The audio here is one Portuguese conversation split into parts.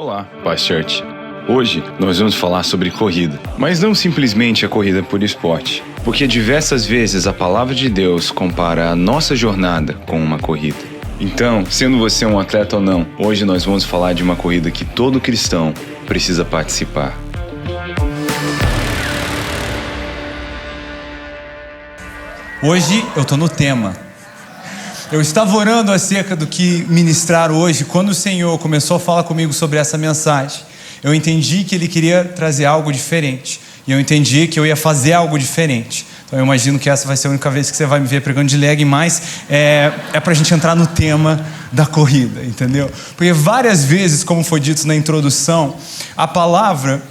Olá, Paz Church. Hoje nós vamos falar sobre corrida, mas não simplesmente a corrida por esporte, porque diversas vezes a palavra de Deus compara a nossa jornada com uma corrida. Então, sendo você um atleta ou não, hoje nós vamos falar de uma corrida que todo cristão precisa participar. Hoje eu estou no tema. Eu estava orando acerca do que ministrar hoje. Quando o Senhor começou a falar comigo sobre essa mensagem, eu entendi que Ele queria trazer algo diferente. E eu entendi que eu ia fazer algo diferente. Então eu imagino que essa vai ser a única vez que você vai me ver pregando de leg, mas é para a gente entrar no tema da corrida, entendeu? Porque várias vezes, como foi dito na introdução, a palavra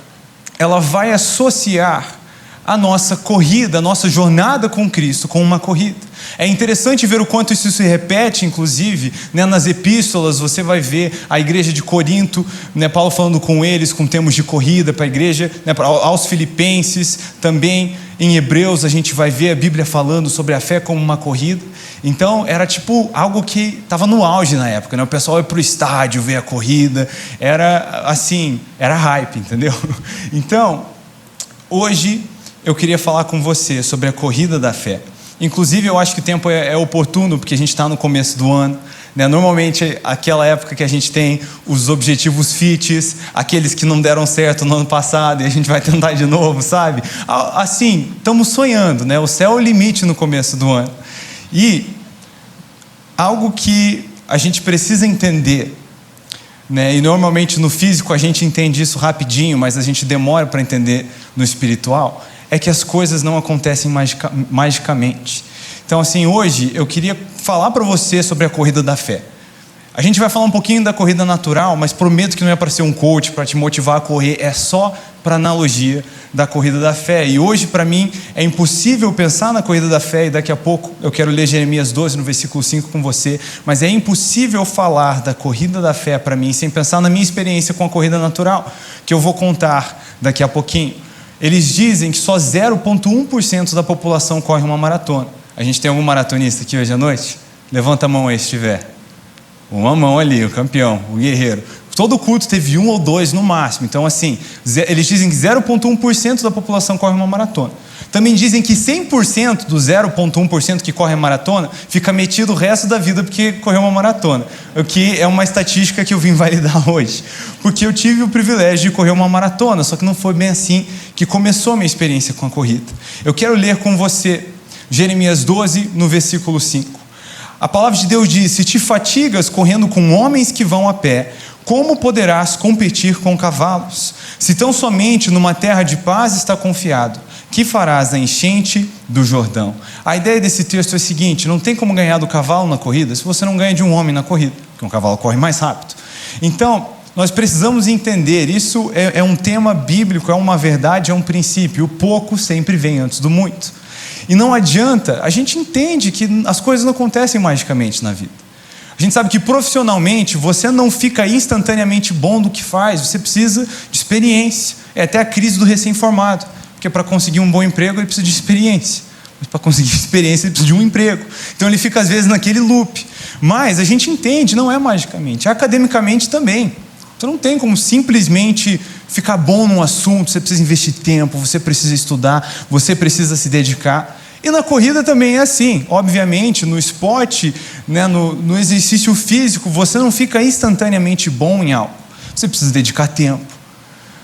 ela vai associar a nossa corrida, a nossa jornada com Cristo, com uma corrida. É interessante ver o quanto isso se repete, inclusive, nas epístolas. Você vai ver a igreja de Corinto, Paulo falando com eles, com termos de corrida para a igreja, aos filipenses, também em Hebreus a gente vai ver a Bíblia falando sobre a fé como uma corrida. Então era tipo algo que estava no auge na época, o pessoal ia para o estádio ver a corrida, era assim, era hype, entendeu? Então, hoje eu queria falar com você sobre a corrida da fé. Inclusive, eu acho que o tempo é oportuno, porque a gente está no começo do ano. Normalmente, aquela época que a gente tem os objetivos fits, aqueles que não deram certo no ano passado, e a gente vai tentar de novo, sabe? Assim, estamos sonhando, O céu é o limite no começo do ano. E algo que a gente precisa entender, e normalmente no físico a gente entende isso rapidinho, mas a gente demora para entender no espiritual, é que as coisas não acontecem magicamente. Então, assim, hoje eu queria falar para você sobre a corrida da fé. A gente vai falar um pouquinho da corrida natural, mas prometo que não é para ser um coach, para te motivar a correr, é só para analogia da corrida da fé. E hoje, para mim, é impossível pensar na corrida da fé, e daqui a pouco eu quero ler Jeremias 12, no versículo 5 com você, mas é impossível falar da corrida da fé para mim sem pensar na minha experiência com a corrida natural, que eu vou contar daqui a pouquinho. Eles dizem que só 0,1% da população corre uma maratona. A gente tem algum maratonista aqui hoje à noite? Levanta a mão aí se tiver. Uma mão ali, o campeão, o guerreiro. Todo culto teve 1 ou 2 no máximo. Então, assim, eles dizem que 0,1% da população corre uma maratona. Também dizem que 100% do 0,1% que corre a maratona fica metido o resto da vida porque correu uma maratona. O que é uma estatística que eu vim validar hoje. Porque eu tive o privilégio de correr uma maratona, só que não foi bem assim que começou a minha experiência com a corrida. Eu quero ler com você Jeremias 12, no versículo 5. A palavra de Deus diz: se te fatigas correndo com homens que vão a pé, como poderás competir com cavalos? Se tão somente numa terra de paz está confiado, que farás na enchente do Jordão? A ideia desse texto é a seguinte: não tem como ganhar do cavalo na corrida se você não ganha de um homem na corrida, porque um cavalo corre mais rápido. Então, nós precisamos entender, isso é um tema bíblico, é uma verdade, é um princípio. O pouco sempre vem antes do muito. E não adianta, a gente entende que as coisas não acontecem magicamente na vida. A gente sabe que profissionalmente você não fica instantaneamente bom do que faz, você precisa de experiência. É até a crise do recém-formado, porque para conseguir um bom emprego ele precisa de experiência. Mas para conseguir experiência ele precisa de um emprego. Então ele fica às vezes naquele loop. Mas a gente entende, não é magicamente. Academicamente também. Você não tem como simplesmente ficar bom num assunto, você precisa investir tempo, você precisa estudar, você precisa se dedicar. E na corrida também é assim. Obviamente, no esporte, no exercício físico, você não fica instantaneamente bom em algo. Você precisa dedicar tempo.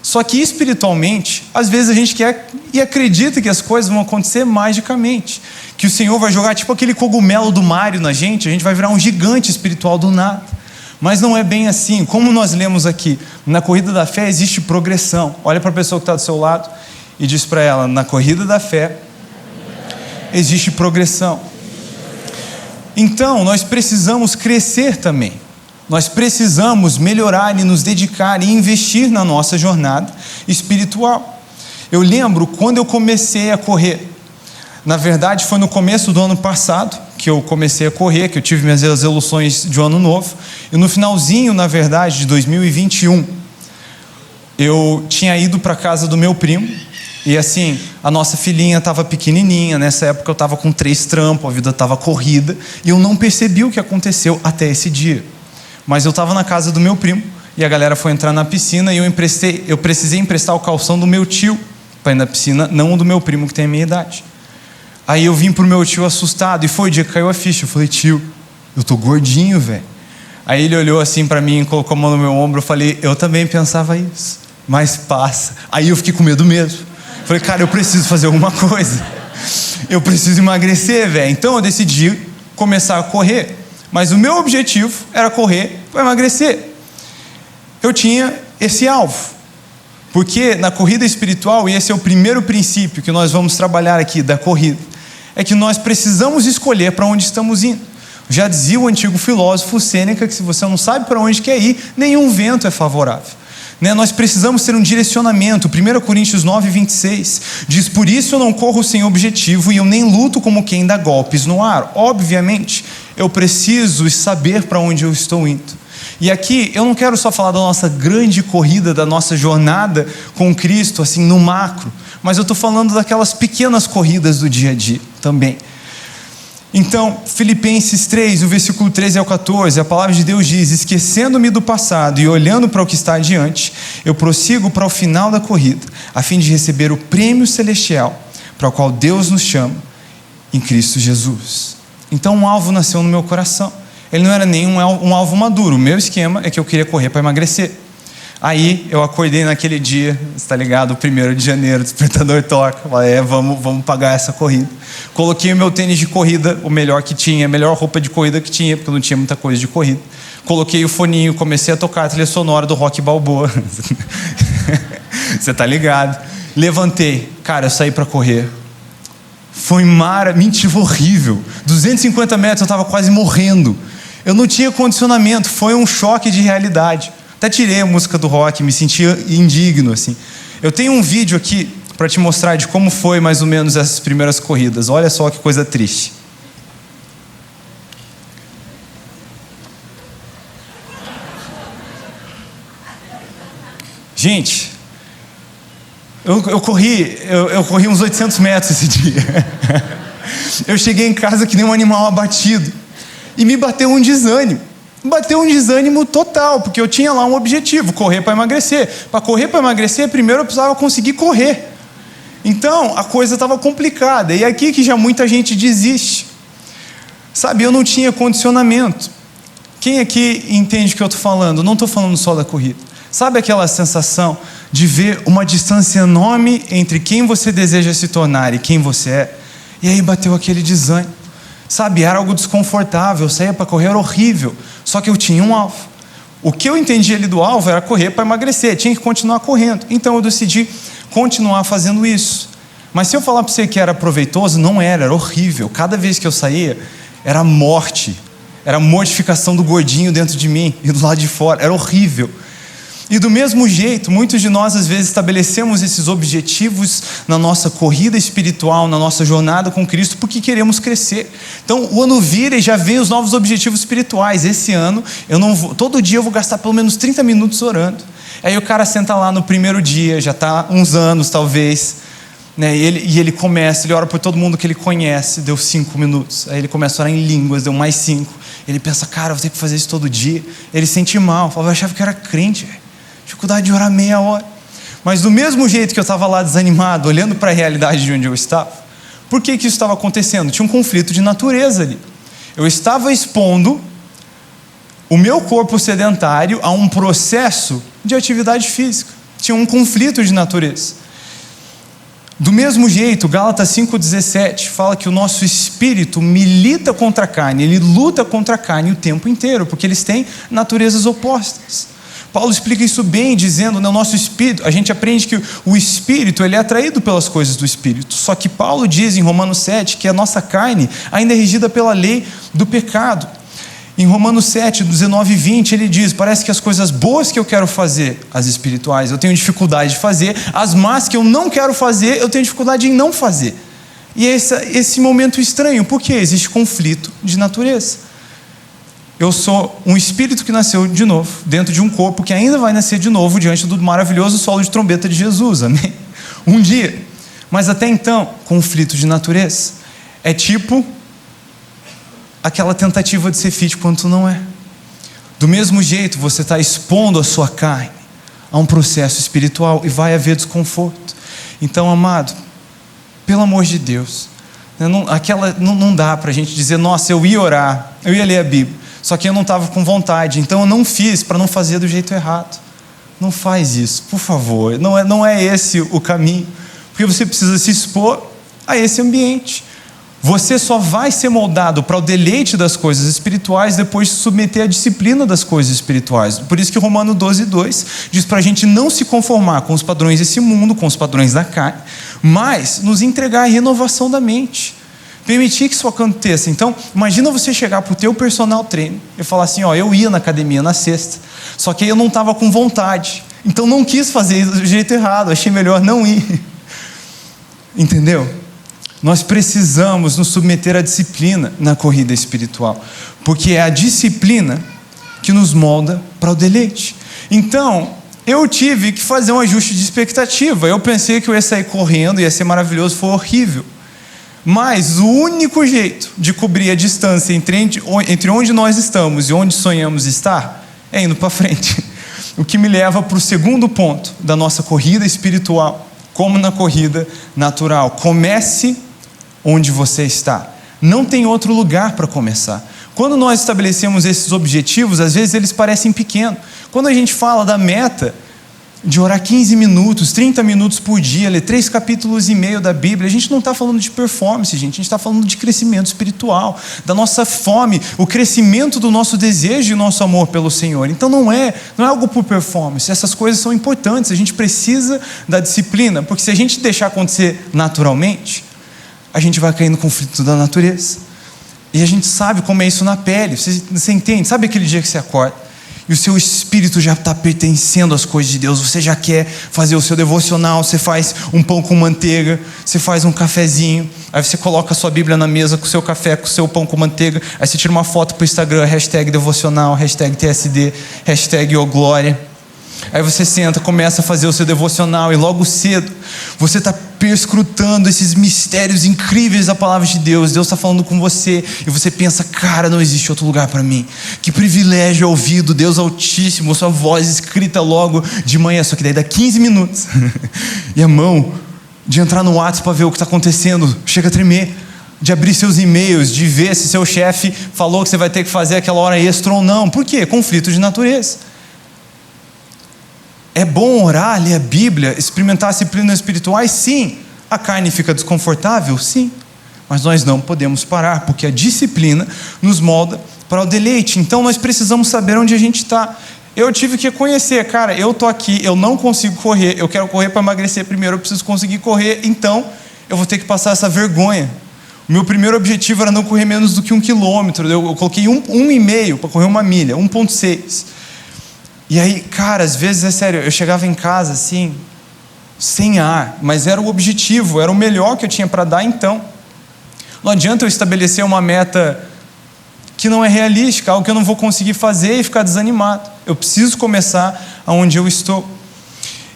Só que espiritualmente, às vezes a gente quer e acredita que as coisas vão acontecer magicamente. Que o Senhor vai jogar tipo aquele cogumelo do Mario na gente, a gente vai virar um gigante espiritual do nada. Mas não é bem assim. Como nós lemos aqui, na corrida da fé existe progressão. Olha para a pessoa que está do seu lado e diz para ela: na corrida da fé existe progressão. Então, nós precisamos crescer também. Nós precisamos melhorar e nos dedicar e investir na nossa jornada espiritual. Eu lembro quando eu comecei a correr. Na verdade, foi no começo do ano passado que eu comecei a correr, que eu tive minhas resoluções de ano novo. E no finalzinho, na verdade, de 2021, eu tinha ido para a casa do meu primo. E assim, a nossa filhinha estava pequenininha. Nessa época eu estava com 3 trampos, a vida estava corrida. E eu não percebi o que aconteceu até esse dia. Mas eu estava na casa do meu primo e a galera foi entrar na piscina e eu precisei emprestar o calção do meu tio para ir na piscina, não o do meu primo que tem a minha idade. Aí eu vim pro meu tio assustado, e foi o dia que caiu a ficha. Eu falei: tio, eu tô gordinho, velho. Aí ele olhou assim para mim, colocou a mão no meu ombro. Eu falei: eu também pensava isso, mas passa. Aí eu fiquei com medo mesmo. Falei: cara, eu preciso fazer alguma coisa, eu preciso emagrecer, velho. Então eu decidi começar a correr, mas o meu objetivo era correr para emagrecer. Eu tinha esse alvo, porque na corrida espiritual, e esse é o primeiro princípio que nós vamos trabalhar aqui da corrida, é que nós precisamos escolher para onde estamos indo. Já dizia o antigo filósofo Sêneca que se você não sabe para onde quer ir, nenhum vento é favorável. Nós precisamos ter um direcionamento. 1 Coríntios 9:26 diz: por isso eu não corro sem objetivo e eu nem luto como quem dá golpes no ar. Obviamente, eu preciso saber para onde eu estou indo. E aqui eu não quero só falar da nossa grande corrida, da nossa jornada com Cristo, assim, no macro, mas eu estou falando daquelas pequenas corridas do dia a dia também. Então, Filipenses 3, o versículo 13 ao 14, a palavra de Deus diz: esquecendo-me do passado e olhando para o que está adiante, eu prossigo para o final da corrida, a fim de receber o prêmio celestial, para o qual Deus nos chama em Cristo Jesus. Então um alvo nasceu no meu coração. Ele não era nem um alvo maduro. O meu esquema é que eu queria correr para emagrecer. Aí eu acordei naquele dia, está ligado? 1º de janeiro, o despertador toca. Falei: vamos pagar essa corrida. Coloquei o meu tênis de corrida, o melhor que tinha, a melhor roupa de corrida que tinha, porque eu não tinha muita coisa de corrida. Coloquei o foninho, comecei a tocar a trilha sonora do Rock Balboa. Você está ligado? Levantei. Cara, eu saí para correr. Foi mentira, horrível. 250 metros eu estava quase morrendo. Eu não tinha condicionamento, foi um choque de realidade. Até tirei a música do rock, me sentia indigno, assim. Eu tenho um vídeo aqui para te mostrar de como foi mais ou menos essas primeiras corridas. Olha só que coisa triste. Gente, eu corri uns 800 metros esse dia. Eu cheguei em casa que nem um animal abatido. E me bateu um desânimo. Bateu um desânimo total, porque eu tinha lá um objetivo: correr para emagrecer. Para correr para emagrecer, primeiro eu precisava conseguir correr. Então, a coisa estava complicada. E aqui que já muita gente desiste. Sabe, eu não tinha condicionamento. Quem aqui entende o que eu estou falando? Não estou falando só da corrida. Sabe aquela sensação de ver uma distância enorme entre quem você deseja se tornar e quem você é? E aí bateu aquele desânimo. Sabe, era algo desconfortável, eu saía para correr, era horrível. Só que eu tinha um alvo. O que eu entendi ali do alvo era correr para emagrecer, tinha que continuar correndo. Então eu decidi continuar fazendo isso. Mas se eu falar para você que era proveitoso, não era horrível. Cada vez que eu saía, era morte. Era mortificação do gordinho dentro de mim e do lado de fora, era horrível. E do mesmo jeito, muitos de nós às vezes estabelecemos esses objetivos na nossa corrida espiritual, na nossa jornada com Cristo, porque queremos crescer. Então o ano vira e já vem os novos objetivos espirituais. Esse ano, todo dia eu vou gastar pelo menos 30 minutos orando. Aí o cara senta lá no primeiro dia, já está uns anos talvez, né? E ele ora por todo mundo que ele conhece, deu 5 minutos. Aí ele começa a orar em línguas, deu mais 5. Ele pensa: cara, eu vou ter que fazer isso todo dia. Ele sente mal, eu achava que eu era crente, dificuldade de orar meia hora. Mas do mesmo jeito que eu estava lá desanimado, olhando para a realidade de onde eu estava, por que isso estava acontecendo? Tinha um conflito de natureza ali. Eu estava expondo o meu corpo sedentário a um processo de atividade física. Tinha um conflito de natureza. Do mesmo jeito, Gálatas 5,17 fala que o nosso espírito milita contra a carne, ele luta contra a carne o tempo inteiro, porque eles têm naturezas opostas. Paulo explica isso bem, dizendo: no nosso espírito, a gente aprende que o espírito ele é atraído pelas coisas do espírito. Só que Paulo diz em Romanos 7 que a nossa carne ainda é regida pela lei do pecado. Em Romanos 7, 19 e 20, ele diz: parece que as coisas boas que eu quero fazer, as espirituais, eu tenho dificuldade de fazer, as más que eu não quero fazer, eu tenho dificuldade em não fazer. E esse momento estranho, porque existe conflito de natureza. Eu sou um espírito que nasceu de novo, dentro de um corpo que ainda vai nascer de novo, diante do maravilhoso solo de trombeta de Jesus, amém? Um dia. Mas até então, conflito de natureza. É tipo aquela tentativa de ser fit quando tu não é. Do mesmo jeito, você está expondo a sua carne a um processo espiritual e vai haver desconforto. Então, amado, pelo amor de Deus, não dá para a gente dizer, nossa, eu ia orar, eu ia ler a Bíblia, só que eu não estava com vontade, então eu não fiz para não fazer do jeito errado. Não faz isso, por favor. Não é esse o caminho, porque você precisa se expor a esse ambiente. Você só vai ser moldado para o deleite das coisas espirituais depois de se submeter à disciplina das coisas espirituais. Por isso que Romanos 12:2 diz para a gente não se conformar com os padrões desse mundo, com os padrões da carne, mas nos entregar à renovação da mente. Permitir que isso aconteça. Então, imagina você chegar para o teu personal trainer e falar assim, eu ia na academia na sexta, só que aí eu não estava com vontade, então não quis fazer do jeito errado, achei melhor não ir. Entendeu? Nós precisamos nos submeter à disciplina na corrida espiritual, porque é a disciplina que nos molda para o deleite. Então, eu tive que fazer um ajuste de expectativa. Eu pensei que eu ia sair correndo, ia ser maravilhoso, foi horrível. Mas o único jeito de cobrir a distância entre onde nós estamos e onde sonhamos estar é indo para frente. O que me leva para o segundo ponto da nossa corrida espiritual, como na corrida natural. Comece onde você está. Não tem outro lugar para começar. Quando nós estabelecemos esses objetivos, às vezes eles parecem pequenos. Quando a gente fala da meta de orar 15 minutos, 30 minutos por dia, ler 3,5 capítulos da Bíblia, a gente não está falando de performance, gente, a gente está falando de crescimento espiritual, da nossa fome, o crescimento do nosso desejo e nosso amor pelo Senhor. Então não é algo por performance, essas coisas são importantes, a gente precisa da disciplina, porque se a gente deixar acontecer naturalmente, a gente vai cair no conflito da natureza. E a gente sabe como é isso na pele, você entende? Sabe aquele dia que você acorda e o seu espírito já está pertencendo às coisas de Deus, você já quer fazer o seu devocional, você faz um pão com manteiga, você faz um cafezinho, aí você coloca a sua Bíblia na mesa com o seu café, com o seu pão com manteiga, aí você tira uma foto para o Instagram, #devocional, #TSD, #OGlória. Aí você senta, começa a fazer o seu devocional e logo cedo você está perscrutando esses mistérios incríveis da palavra de Deus. Deus está falando com você e você pensa, cara, não existe outro lugar para mim. Que privilégio ouvir do Deus Altíssimo, sua voz escrita logo de manhã. Só que daí dá 15 minutos e a mão de entrar no WhatsApp para ver o que está acontecendo chega a tremer. De abrir seus e-mails, de ver se seu chefe falou que você vai ter que fazer aquela hora extra ou não. Por quê? Conflito de natureza. É bom orar, ler a Bíblia, experimentar disciplinas espirituais? Sim. A carne fica desconfortável? Sim. Mas nós não podemos parar, porque a disciplina nos molda para o deleite. Então nós precisamos saber onde a gente está. Eu tive que conhecer, cara, eu estou aqui, eu não consigo correr, eu quero correr para emagrecer primeiro, eu preciso conseguir correr, então eu vou ter que passar essa vergonha. O meu primeiro objetivo era não correr menos do que 1 quilômetro, eu coloquei 1,5 para correr 1 milha, 1,6. E aí, cara, às vezes, é sério, eu chegava em casa assim, sem ar, mas era o objetivo, era o melhor que eu tinha para dar então. Não adianta eu estabelecer uma meta que não é realística, algo que eu não vou conseguir fazer e ficar desanimado. Eu preciso começar aonde eu estou.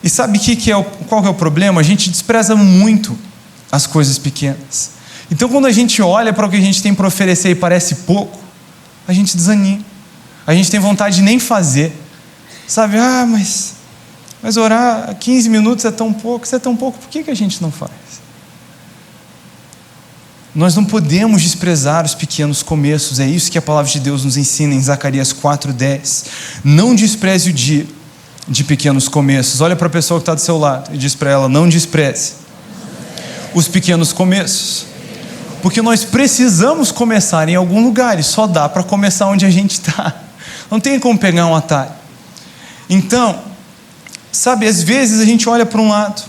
E sabe qual que é o problema? A gente despreza muito as coisas pequenas. Então, quando a gente olha para o que a gente tem para oferecer e parece pouco, a gente desanima. A gente tem vontade de nem fazer. Sabe, mas orar 15 minutos é tão pouco, isso é tão pouco, por que a gente não faz? Nós não podemos desprezar os pequenos começos, é isso que a palavra de Deus nos ensina em Zacarias 4:10. Não despreze o dia de pequenos começos. Olha para a pessoa que está do seu lado e diz para ela, não despreze os pequenos começos. Porque nós precisamos começar em algum lugar e só dá para começar onde a gente está. Não tem como pegar um atalho. Então, sabe, às vezes a gente olha para um lado,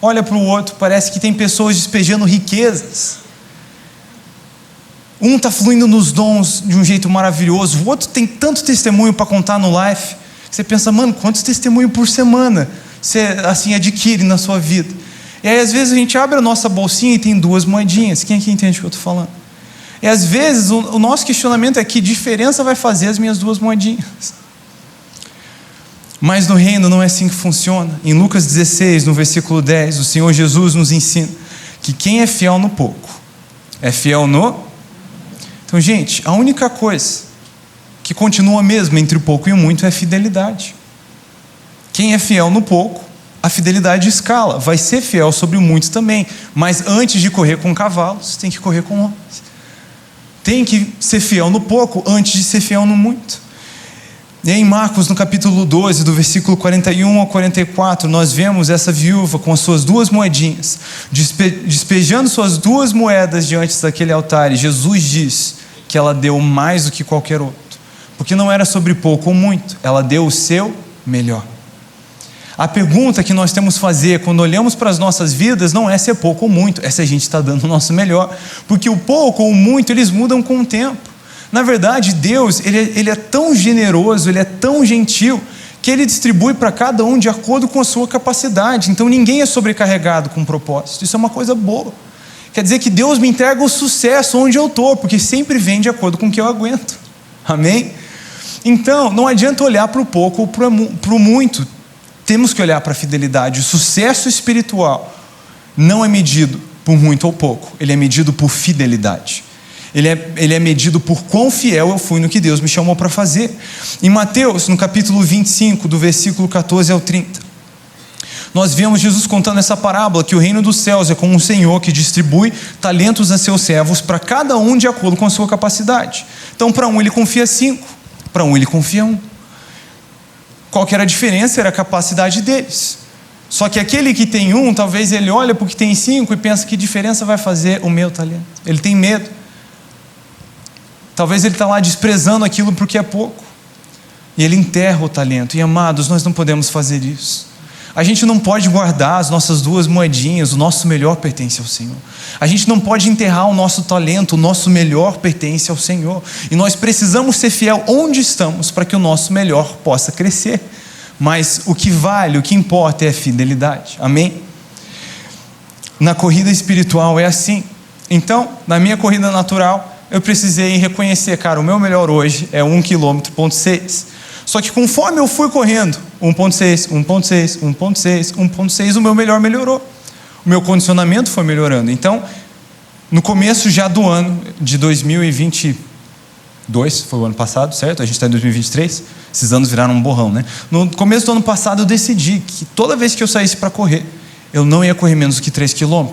olha para o outro, parece que tem pessoas despejando riquezas. Um está fluindo nos dons de um jeito maravilhoso, o outro tem tanto testemunho para contar no life, que você pensa, mano, quantos testemunhos por semana você assim adquire na sua vida? E aí às vezes a gente abre a nossa bolsinha e tem 2 moedinhas, quem aqui entende o que eu estou falando? E às vezes o nosso questionamento é, que diferença vai fazer as minhas 2 moedinhas? Mas no reino não é assim que funciona. Em Lucas 16, no versículo 10, o Senhor Jesus nos ensina que quem é fiel no pouco, é fiel no... Então, gente, a única coisa que continua mesmo entre o pouco e o muito é fidelidade. Quem é fiel no pouco, a fidelidade escala, vai ser fiel sobre o muito também. Mas antes de correr com cavalos, tem que correr com homens. Tem que ser fiel no pouco antes de ser fiel no muito. E em Marcos, no capítulo 12, do versículo 41 ao 44, nós vemos essa viúva com as suas 2 moedinhas, despejando suas 2 moedas diante daquele altar. E Jesus diz que ela deu mais do que qualquer outro, porque não era sobre pouco ou muito, ela deu o seu melhor. A pergunta que nós temos que fazer quando olhamos para as nossas vidas não é se é pouco ou muito, é se a gente está dando o nosso melhor, porque o pouco ou o muito eles mudam com o tempo. Na verdade, Deus, ele é tão generoso, Ele é tão gentil, que Ele distribui para cada um de acordo com a sua capacidade. Então ninguém é sobrecarregado com propósito. Isso é uma coisa boa. Quer dizer que Deus me entrega o sucesso onde eu estou, porque sempre vem de acordo com o que eu aguento. Amém? Então, não adianta olhar para o pouco ou para o muito. Temos que olhar para a fidelidade. O sucesso espiritual não é medido por muito ou pouco. Ele é medido por fidelidade. Ele é medido por quão fiel eu fui no que Deus me chamou para fazer. Em Mateus, no capítulo 25, do versículo 14 ao 30, nós vemos Jesus contando essa parábola, que o reino dos céus é como um senhor que distribui talentos a seus servos, para cada um de acordo com a sua capacidade. Então, para um ele confia 5, para um ele confia 1. Qual que era a diferença? Era a capacidade deles. Só que aquele que tem 1, talvez ele olha para o que tem 5 e pensa: que diferença vai fazer o meu talento? Ele tem medo. Talvez ele está lá desprezando aquilo porque é pouco. E ele enterra o talento. E amados, nós não podemos fazer isso. A gente não pode guardar as nossas 2 moedinhas. O nosso melhor pertence ao Senhor. A gente não pode enterrar o nosso talento. O nosso melhor pertence ao Senhor. E nós precisamos ser fiel onde estamos para que o nosso melhor possa crescer. Mas o que vale, o que importa é a fidelidade. Amém? Na corrida espiritual é assim. Então, na minha corrida natural, eu precisei reconhecer, cara, o meu melhor hoje é 1 km, 1,6. Só que conforme eu fui correndo, 1,6, 1,6, 1,6, 1,6, o meu melhor melhorou. O meu condicionamento foi melhorando. Então, no começo já do ano de 2022, foi o ano passado, certo? A gente está em 2023, esses anos viraram um borrão, né? No começo do ano passado eu decidi que toda vez que eu saísse para correr, eu não ia correr menos do que 3 km.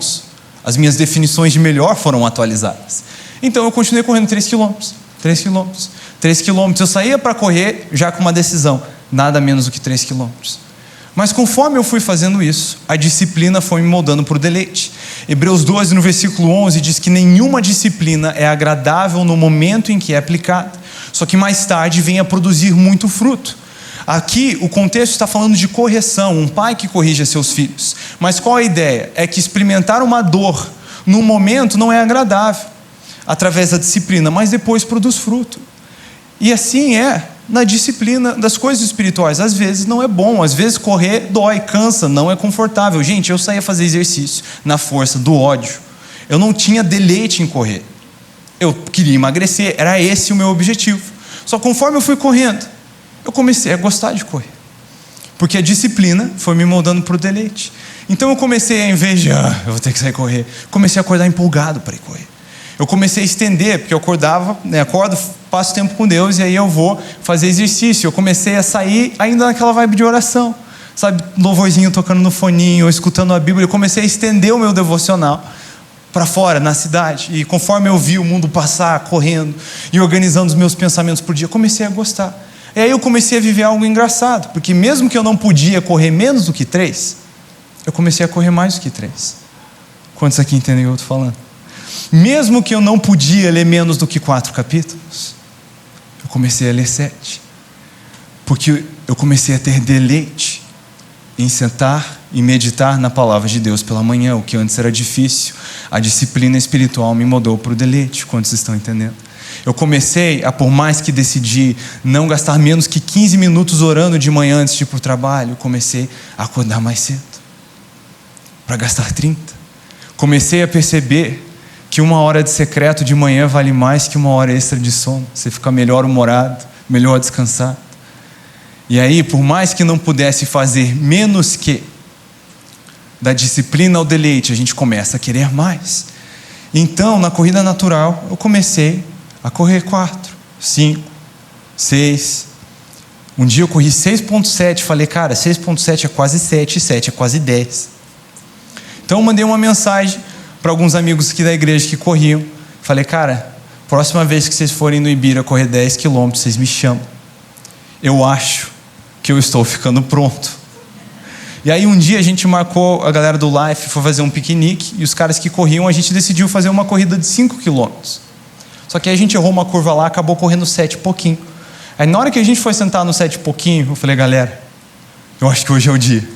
As minhas definições de melhor foram atualizadas. Então eu continuei correndo 3 km, 3 km, 3 km. Eu saía para correr já com uma decisão, nada menos do que 3 km. Mas conforme eu fui fazendo isso, a disciplina foi me moldando para o deleite. Hebreus 12, no versículo 11, diz que nenhuma disciplina é agradável no momento em que é aplicada, só que mais tarde vem a produzir muito fruto. Aqui o contexto está falando de correção, um pai que corrige seus filhos. Mas qual a ideia? É que experimentar uma dor no momento não é agradável, através da disciplina, mas depois produz fruto. E assim é na disciplina das coisas espirituais. Às vezes não é bom, às vezes correr dói, cansa, não é confortável. Gente, eu saía fazer exercício na força do ódio. Eu não tinha deleite em correr. Eu queria emagrecer, era esse o meu objetivo. Só conforme eu fui correndo, eu comecei a gostar de correr. Porque a disciplina foi me moldando para o deleite. Então eu comecei a, em vez de, eu vou ter que sair correr, comecei a acordar empolgado para ir correr. Eu comecei a estender, porque eu acordava, acordo, passo tempo com Deus e aí eu vou fazer exercício. Eu comecei a sair ainda naquela vibe de oração, sabe, louvorzinho tocando no foninho, escutando a Bíblia. Eu comecei a estender o meu devocional para fora, na cidade. E conforme eu vi o mundo passar, correndo e organizando os meus pensamentos por dia, eu comecei a gostar. E aí eu comecei a viver algo engraçado, porque mesmo que eu não podia correr menos do que 3, eu comecei a correr mais do que 3. Quantos aqui entendem o que eu estou falando? Mesmo que eu não podia ler menos do que 4 capítulos, eu comecei a ler 7. Porque eu comecei a ter deleite em sentar e meditar na palavra de Deus pela manhã, o que antes era difícil. A disciplina espiritual me mudou para o deleite. Quantos estão entendendo? Eu comecei a, por mais que decidi não gastar menos que 15 minutos orando de manhã antes de ir para o trabalho, eu comecei a acordar mais cedo, para gastar 30. Comecei a perceber que 1 hora de secreto de manhã vale mais que 1 hora extra de sono. Você fica melhor humorado, melhor descansado. E aí, por mais que não pudesse fazer menos que da disciplina ao deleite, a gente começa a querer mais. Então, na corrida natural, eu comecei a correr 4, 5, 6. Um dia eu corri 6.7, falei, cara, 6.7 é quase 7, 7 é quase 10. Então eu mandei uma mensagem para alguns amigos aqui da igreja que corriam. Falei, cara, próxima vez que vocês forem no Ibira correr 10 quilômetros, vocês me chamam. Eu acho que eu estou ficando pronto. E aí um dia a gente marcou, a galera do Life foi fazer um piquenique, e os caras que corriam, a gente decidiu fazer uma corrida de 5 quilômetros. Só que aí a gente errou uma curva lá, acabou correndo 7 e pouquinho. Aí na hora que a gente foi sentar no 7 e pouquinho, eu falei, galera, eu acho que hoje é o dia.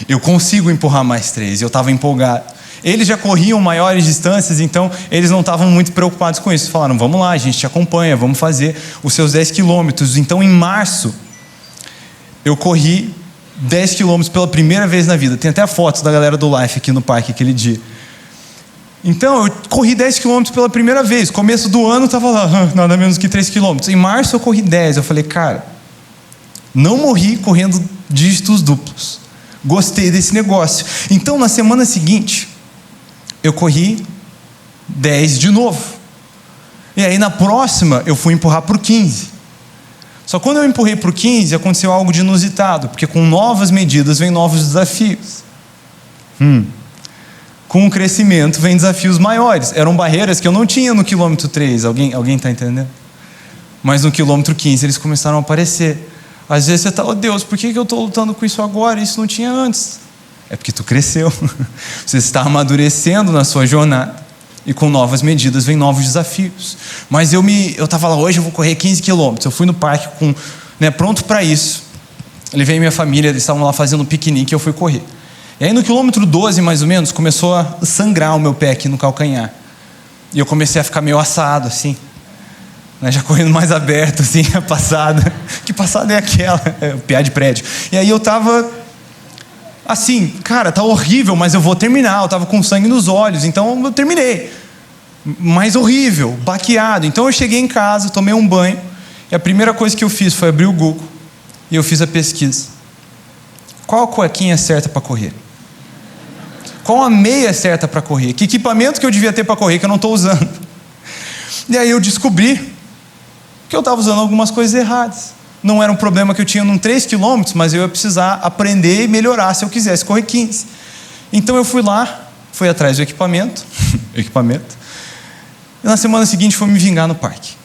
Eu consigo empurrar mais 3. Eu estava empolgado. Eles já corriam maiores distâncias, então eles não estavam muito preocupados com isso. Falaram, vamos lá, a gente te acompanha, vamos fazer os seus 10 quilômetros. Então em março, eu corri 10 quilômetros pela primeira vez na vida. Tem até fotos da galera do Life aqui no parque aquele dia. Então eu corri 10 quilômetros pela primeira vez. Começo do ano estava lá, nada menos que 3 quilômetros. Em março eu corri 10. Eu falei, cara, não morri correndo dígitos duplos. Gostei desse negócio. Então na semana seguinte, eu corri 10 de novo. E aí na próxima eu fui empurrar por 15. Só quando eu empurrei por 15, aconteceu algo de inusitado, porque com novas medidas vem novos desafios. Com o crescimento vem desafios maiores. Eram barreiras que eu não tinha no quilômetro 3. Alguém está entendendo? Mas no quilômetro 15 eles começaram a aparecer. Às vezes você está, oh Deus, por que eu estou lutando com isso agora? Isso não tinha antes. É porque tu cresceu. Você está amadurecendo na sua jornada. E com novas medidas vem novos desafios. Mas eu estava lá, hoje eu vou correr 15 quilômetros. Eu fui no parque pronto para isso. Eu levei minha família, eles estavam lá fazendo um piquenique e eu fui correr. E aí no quilômetro 12, mais ou menos, começou a sangrar o meu pé aqui no calcanhar. E eu comecei a ficar meio assado, assim. Já correndo mais aberto, assim, a passada. Que passada é aquela? É o piá de prédio. E aí eu estava assim, cara, tá horrível, mas eu vou terminar. Eu estava com sangue nos olhos, então eu terminei. Mas horrível, baqueado. Então eu cheguei em casa, tomei um banho. E a primeira coisa que eu fiz foi abrir o Google. E eu fiz a pesquisa. Qual a cuequinha certa para correr? Qual a meia certa para correr? Que equipamento que eu devia ter para correr que eu não estou usando? E aí eu descobri que eu estava usando algumas coisas erradas. Não era um problema que eu tinha num 3 quilômetros, mas eu ia precisar aprender e melhorar se eu quisesse correr 15. Então eu fui lá, fui atrás do equipamento. E na semana seguinte fui me vingar no parque.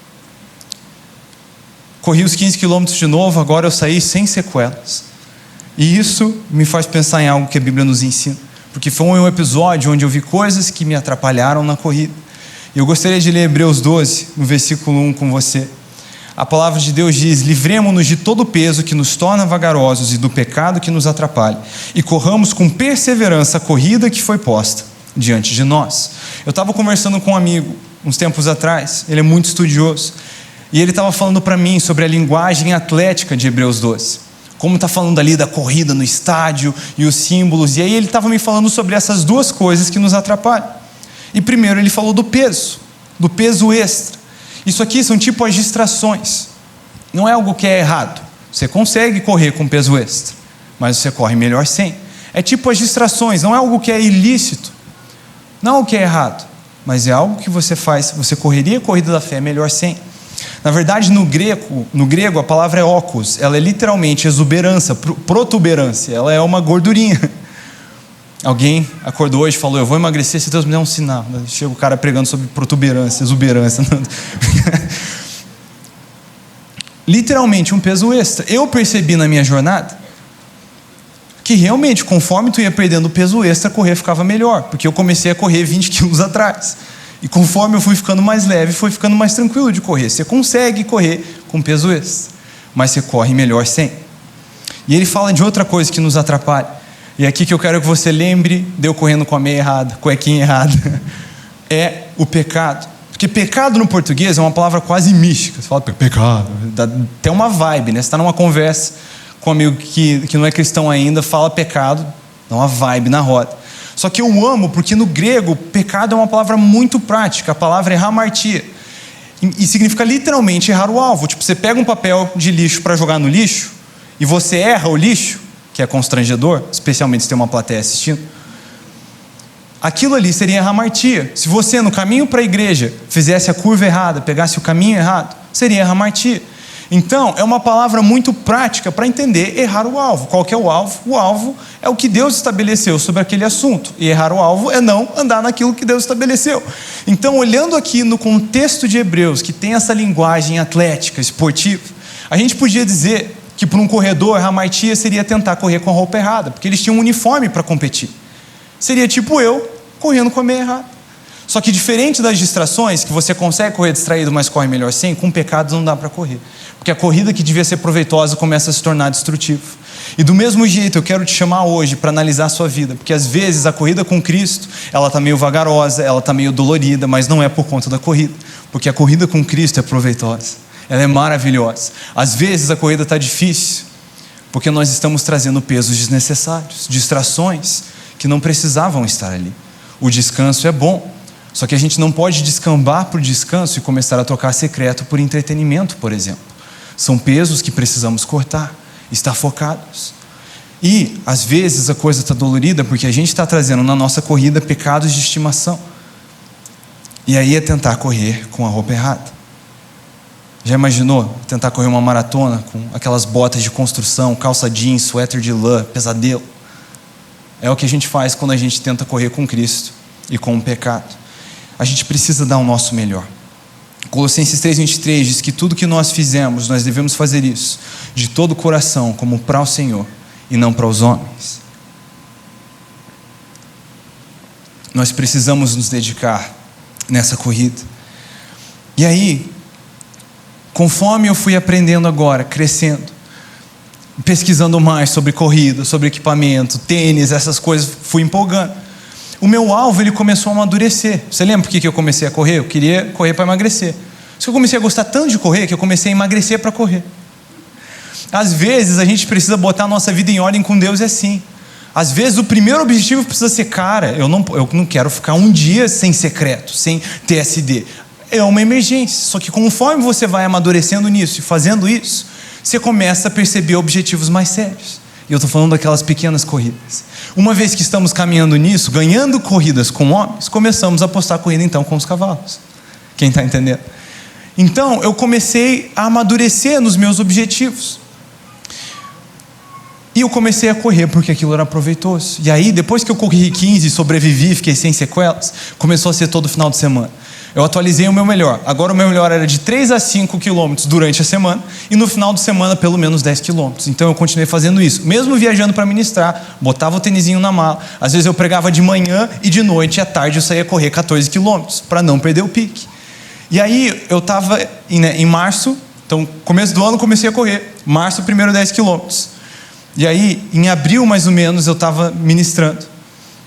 Corri os 15 quilômetros de novo, agora eu saí sem sequelas. E isso me faz pensar em algo que a Bíblia nos ensina. Porque foi um episódio onde eu vi coisas que me atrapalharam na corrida. E eu gostaria de ler Hebreus 12, no versículo 1 com você. A palavra de Deus diz, livremo-nos de todo o peso que nos torna vagarosos e do pecado que nos atrapalha. E corramos com perseverança a corrida que foi posta diante de nós. Eu estava conversando com um amigo, uns tempos atrás, ele é muito estudioso. E ele estava falando para mim sobre a linguagem atlética de Hebreus 12. Como está falando ali da corrida no estádio e os símbolos. E aí ele estava me falando sobre essas duas coisas que nos atrapalham. E primeiro ele falou do peso extra. Isso aqui são tipo as distrações. Não é algo que é errado. Você consegue correr com peso extra, mas você corre melhor sem. É tipo as distrações, não é algo que é ilícito. Não é algo que é errado, mas é algo que você faz. Você correria a corrida da fé melhor sem. Na verdade, no grego a palavra é óculos. Ela é literalmente exuberância, protuberância. Ela é uma gordurinha. Alguém acordou hoje e falou, eu vou emagrecer se Deus me der um sinal. Chega o cara pregando sobre protuberância, exuberância. Literalmente um peso extra. Eu percebi na minha jornada que realmente, conforme tu ia perdendo peso extra, correr ficava melhor. Porque eu comecei a correr 20 quilos atrás. E conforme eu fui ficando mais leve, foi ficando mais tranquilo de correr. Você consegue correr com peso extra, mas você corre melhor sem. E ele fala de outra coisa que nos atrapalha. E é aqui que eu quero que você lembre de eu correndo com a meia errada, cuequinha errada. É o pecado. Porque pecado no português é uma palavra quase mística. Você fala pecado, dá até uma vibe, né? Você está numa conversa com um amigo que não é cristão ainda, fala pecado, dá uma vibe na roda. Só que eu amo, porque no grego, pecado é uma palavra muito prática. A palavra é hamartia. E significa literalmente errar o alvo. Tipo, você pega um papel de lixo para jogar no lixo, e você erra o lixo, que é constrangedor, especialmente se tem uma plateia assistindo. Aquilo ali seria hamartia. Se você, no caminho para a igreja, fizesse a curva errada, pegasse o caminho errado, seria hamartia. Então, é uma palavra muito prática para entender errar o alvo. Qual que é o alvo? O alvo é o que Deus estabeleceu sobre aquele assunto. E errar o alvo é não andar naquilo que Deus estabeleceu. Então, olhando aqui no contexto de Hebreus, que tem essa linguagem atlética, esportiva, a gente podia dizer que para um corredor, a hamartia seria tentar correr com a roupa errada, porque eles tinham um uniforme para competir. Seria tipo eu, correndo com a meia errada. Só que diferente das distrações, que você consegue correr distraído, mas corre melhor sem, com pecados não dá para correr. Porque a corrida que devia ser proveitosa começa a se tornar destrutiva. E do mesmo jeito eu quero te chamar hoje para analisar a sua vida, porque às vezes a corrida com Cristo, ela está meio vagarosa, ela está meio dolorida, mas não é por conta da corrida, porque a corrida com Cristo é proveitosa, ela é maravilhosa. Às vezes a corrida está difícil, porque nós estamos trazendo pesos desnecessários, distrações que não precisavam estar ali. O descanso é bom, só que a gente não pode descambar para o descanso e começar a trocar secreto por entretenimento, por exemplo. São pesos que precisamos cortar, estar focados. E, às vezes, a coisa está dolorida porque a gente está trazendo na nossa corrida pecados de estimação. E aí é tentar correr com a roupa errada. Já imaginou tentar correr uma maratona com aquelas botas de construção, calça jeans, suéter de lã, pesadelo? É o que a gente faz quando a gente tenta correr com Cristo e com o pecado. A gente precisa dar o nosso melhor. Colossenses 3:23 diz que tudo que nós fizemos, nós devemos fazer isso de todo o coração, como para o Senhor e não para os homens. Nós precisamos nos dedicar nessa corrida. E aí, conforme eu fui aprendendo agora, crescendo, pesquisando mais sobre corrida, sobre equipamento, tênis, essas coisas, fui empolgando. O meu alvo, ele começou a amadurecer. Você lembra por que eu comecei a correr? Eu queria correr para emagrecer. Só que eu comecei a gostar tanto de correr que eu comecei a emagrecer para correr. Às vezes a gente precisa botar a nossa vida em ordem com Deus, é assim. Às vezes o primeiro objetivo precisa ser, cara, eu não quero ficar um dia sem secreto, sem TSD. É uma emergência. Só que conforme você vai amadurecendo nisso e fazendo isso, você começa a perceber objetivos mais sérios. E eu estou falando daquelas pequenas corridas. Uma vez que estamos caminhando nisso, ganhando corridas com homens, começamos a apostar corrida então com os cavalos. Quem está entendendo? Então eu comecei a amadurecer nos meus objetivos. E eu comecei a correr porque aquilo era proveitoso. E aí, depois que eu corri 15 e sobrevivi, fiquei sem sequelas, começou a ser todo final de semana. Eu atualizei o meu melhor. Agora o meu melhor era de 3 a 5 quilômetros durante a semana e no final de semana pelo menos 10 quilômetros. Então eu continuei fazendo isso. Mesmo viajando para ministrar, botava o tênisinho na mala. Às vezes eu pregava de manhã e de noite e à tarde eu saía correr 14 quilômetros para não perder o pique. E aí eu estava em março, então começo do ano comecei a correr. Março, primeiro 10 quilômetros. E aí em abril mais ou menos eu estava ministrando.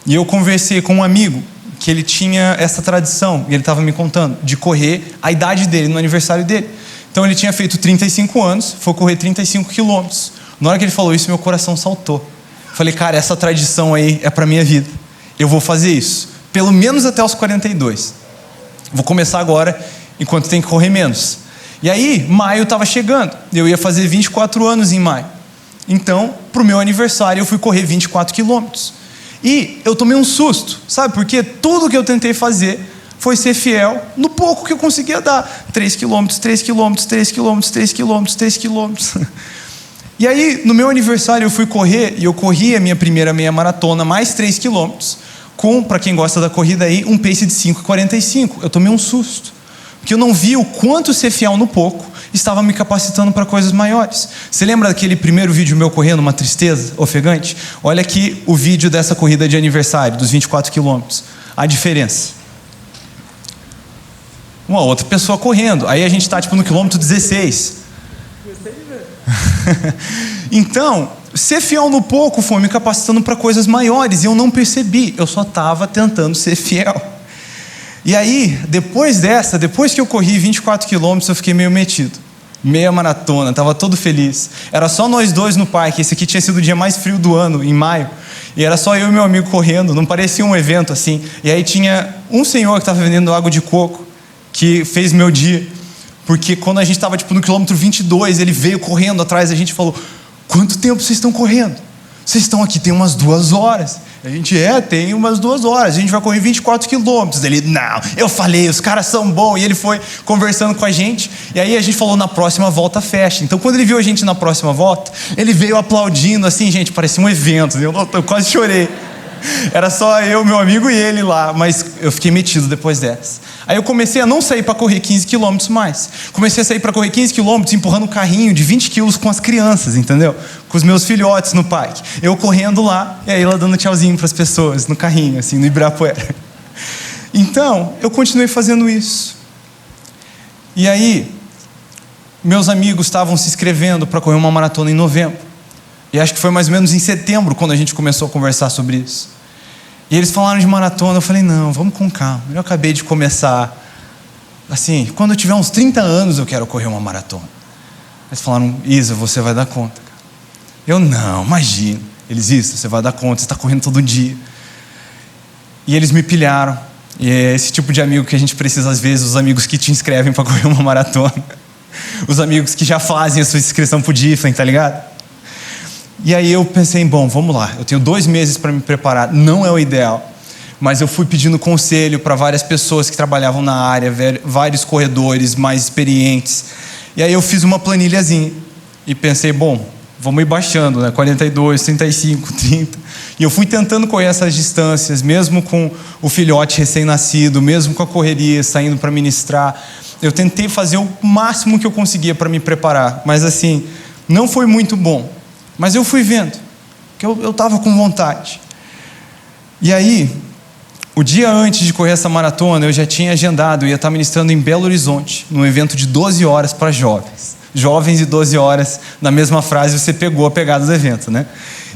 E eu conversei com um amigo que ele tinha essa tradição, e ele estava me contando, de correr a idade dele, no aniversário dele. Então ele tinha feito 35 anos, foi correr 35 quilômetros. Na hora que ele falou isso, meu coração saltou. Falei, cara, essa tradição aí é para minha vida. Eu vou fazer isso, pelo menos até os 42. Vou começar agora, enquanto tem que correr menos. E aí, maio estava chegando, eu ia fazer 24 anos em maio. Então, para o meu aniversário, eu fui correr 24 quilômetros. E eu tomei um susto, sabe? Porque tudo que eu tentei fazer foi ser fiel no pouco que eu conseguia dar. 3 quilômetros, 3 quilômetros, 3 quilômetros, 3 quilômetros, 3 quilômetros. E aí, no meu aniversário, eu fui correr e eu corri a minha primeira meia maratona, mais 3 quilômetros, com, para quem gosta da corrida aí, um pace de 5,45. Eu tomei um susto, porque eu não vi o quanto ser fiel no pouco estava me capacitando para coisas maiores. Você lembra daquele primeiro vídeo meu correndo, uma tristeza ofegante? Olha aqui o vídeo dessa corrida de aniversário, dos 24 quilômetros. A diferença. Uma outra pessoa correndo. Aí a gente está tipo no quilômetro 16. Então, ser fiel no pouco foi me capacitando para coisas maiores. E eu não percebi. Eu só estava tentando ser fiel. E aí, depois que eu corri 24 quilômetros, eu fiquei meio metido. Meia maratona, estava todo feliz. Era só nós dois no parque. Esse aqui tinha sido o dia mais frio do ano, em maio. E era só eu e meu amigo correndo, não parecia um evento assim. E aí tinha um senhor que estava vendendo água de coco, que fez meu dia. Porque quando a gente estava no quilômetro 22, ele veio correndo atrás da gente e falou, quanto tempo vocês estão correndo? vocês estão aqui tem umas 2 horas. A gente, tem umas 2 horas, a gente vai correr 24 quilômetros. Ele, não, eu falei, os caras são bons. E ele foi conversando com a gente, e aí a gente falou, na próxima volta fecha. Então quando ele viu a gente na próxima volta, ele veio aplaudindo, assim, gente, parecia um evento. Eu quase chorei. Era só eu, meu amigo e ele lá, mas eu fiquei metido depois dessa. Aí eu comecei a não sair para correr 15 quilômetros mais. Comecei a sair para correr 15 quilômetros empurrando um carrinho de 20 quilos com as crianças, entendeu? Com os meus filhotes no parque. Eu correndo lá, e aí ela dando tchauzinho para as pessoas no carrinho, assim, no Ibirapuera. Então, eu continuei fazendo isso. E aí, meus amigos estavam se inscrevendo para correr uma maratona em novembro. E acho que foi mais ou menos em setembro quando a gente começou a conversar sobre isso. E eles falaram de maratona, eu falei, não, vamos com calma. Eu acabei de começar, assim, quando eu tiver uns 30 anos eu quero correr uma maratona. Eles falaram, Isa, você vai dar conta, cara. Eu, não, imagina. Eles, Isa, você vai dar conta, você está correndo todo dia. E eles me pilharam. E é esse tipo de amigo que a gente precisa às vezes, os amigos que te inscrevem para correr uma maratona. Os amigos que já fazem a sua inscrição pro Difflin, tá ligado? E aí eu pensei, bom, vamos lá, eu tenho 2 meses para me preparar, não é o ideal, mas eu fui pedindo conselho para várias pessoas que trabalhavam na área, vários corredores mais experientes, e aí eu fiz uma planilhazinha, e pensei, bom, vamos ir baixando, né, 42, 35, 30, e eu fui tentando correr essas distâncias, mesmo com o filhote recém-nascido, mesmo com a correria, saindo para ministrar, eu tentei fazer o máximo que eu conseguia para me preparar, mas assim, não foi muito bom. Mas eu fui vendo, que eu estava com vontade. E aí, o dia antes de correr essa maratona, eu já tinha agendado, eu ia estar ministrando em Belo Horizonte, num evento de 12 horas para jovens. Jovens e 12 horas, na mesma frase você pegou a pegada do evento, né?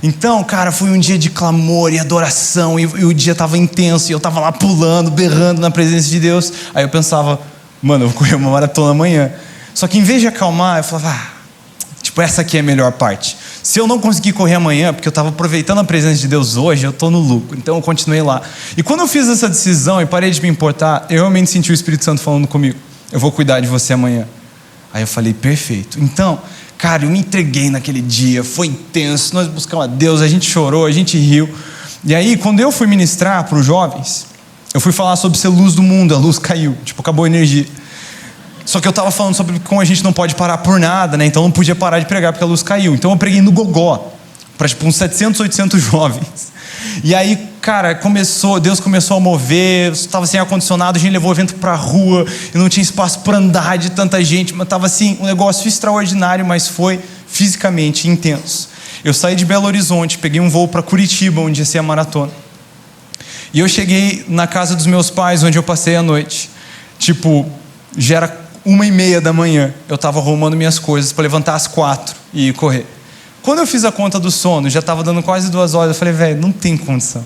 Então, cara, foi um dia de clamor e adoração, e o dia estava intenso, e eu estava lá pulando, berrando na presença de Deus. Aí eu pensava, mano, eu vou correr uma maratona amanhã. Só que em vez de acalmar, eu falava, essa aqui é a melhor parte. Se eu não conseguir correr amanhã, porque eu estava aproveitando a presença de Deus hoje, eu estou no lucro. Então eu continuei lá. E quando eu fiz essa decisão e parei de me importar, eu realmente senti o Espírito Santo falando comigo, eu vou cuidar de você amanhã. Aí eu falei, perfeito. Então, cara, eu me entreguei naquele dia, foi intenso, nós buscamos a Deus, a gente chorou, a gente riu. E aí, quando eu fui ministrar para os jovens, eu fui falar sobre ser luz do mundo, a luz caiu, acabou a energia. Só que eu estava falando sobre como a gente não pode parar por nada, né? Então eu não podia parar de pregar porque a luz caiu. Então eu preguei no Gogó, para uns 700, 800 jovens. E aí, cara, Deus começou a mover, estava sem ar-condicionado, a gente levou o evento para a rua, e não tinha espaço para andar de tanta gente, mas estava assim, um negócio extraordinário, mas foi fisicamente intenso. Eu saí de Belo Horizonte, peguei um voo para Curitiba, onde ia ser a maratona. E eu cheguei na casa dos meus pais, onde eu passei a noite. Já era 1h30 da manhã, eu estava arrumando minhas coisas para levantar às 4 e ir correr. Quando eu fiz a conta do sono, já estava dando quase 2 horas, eu falei, velho, não tem condição.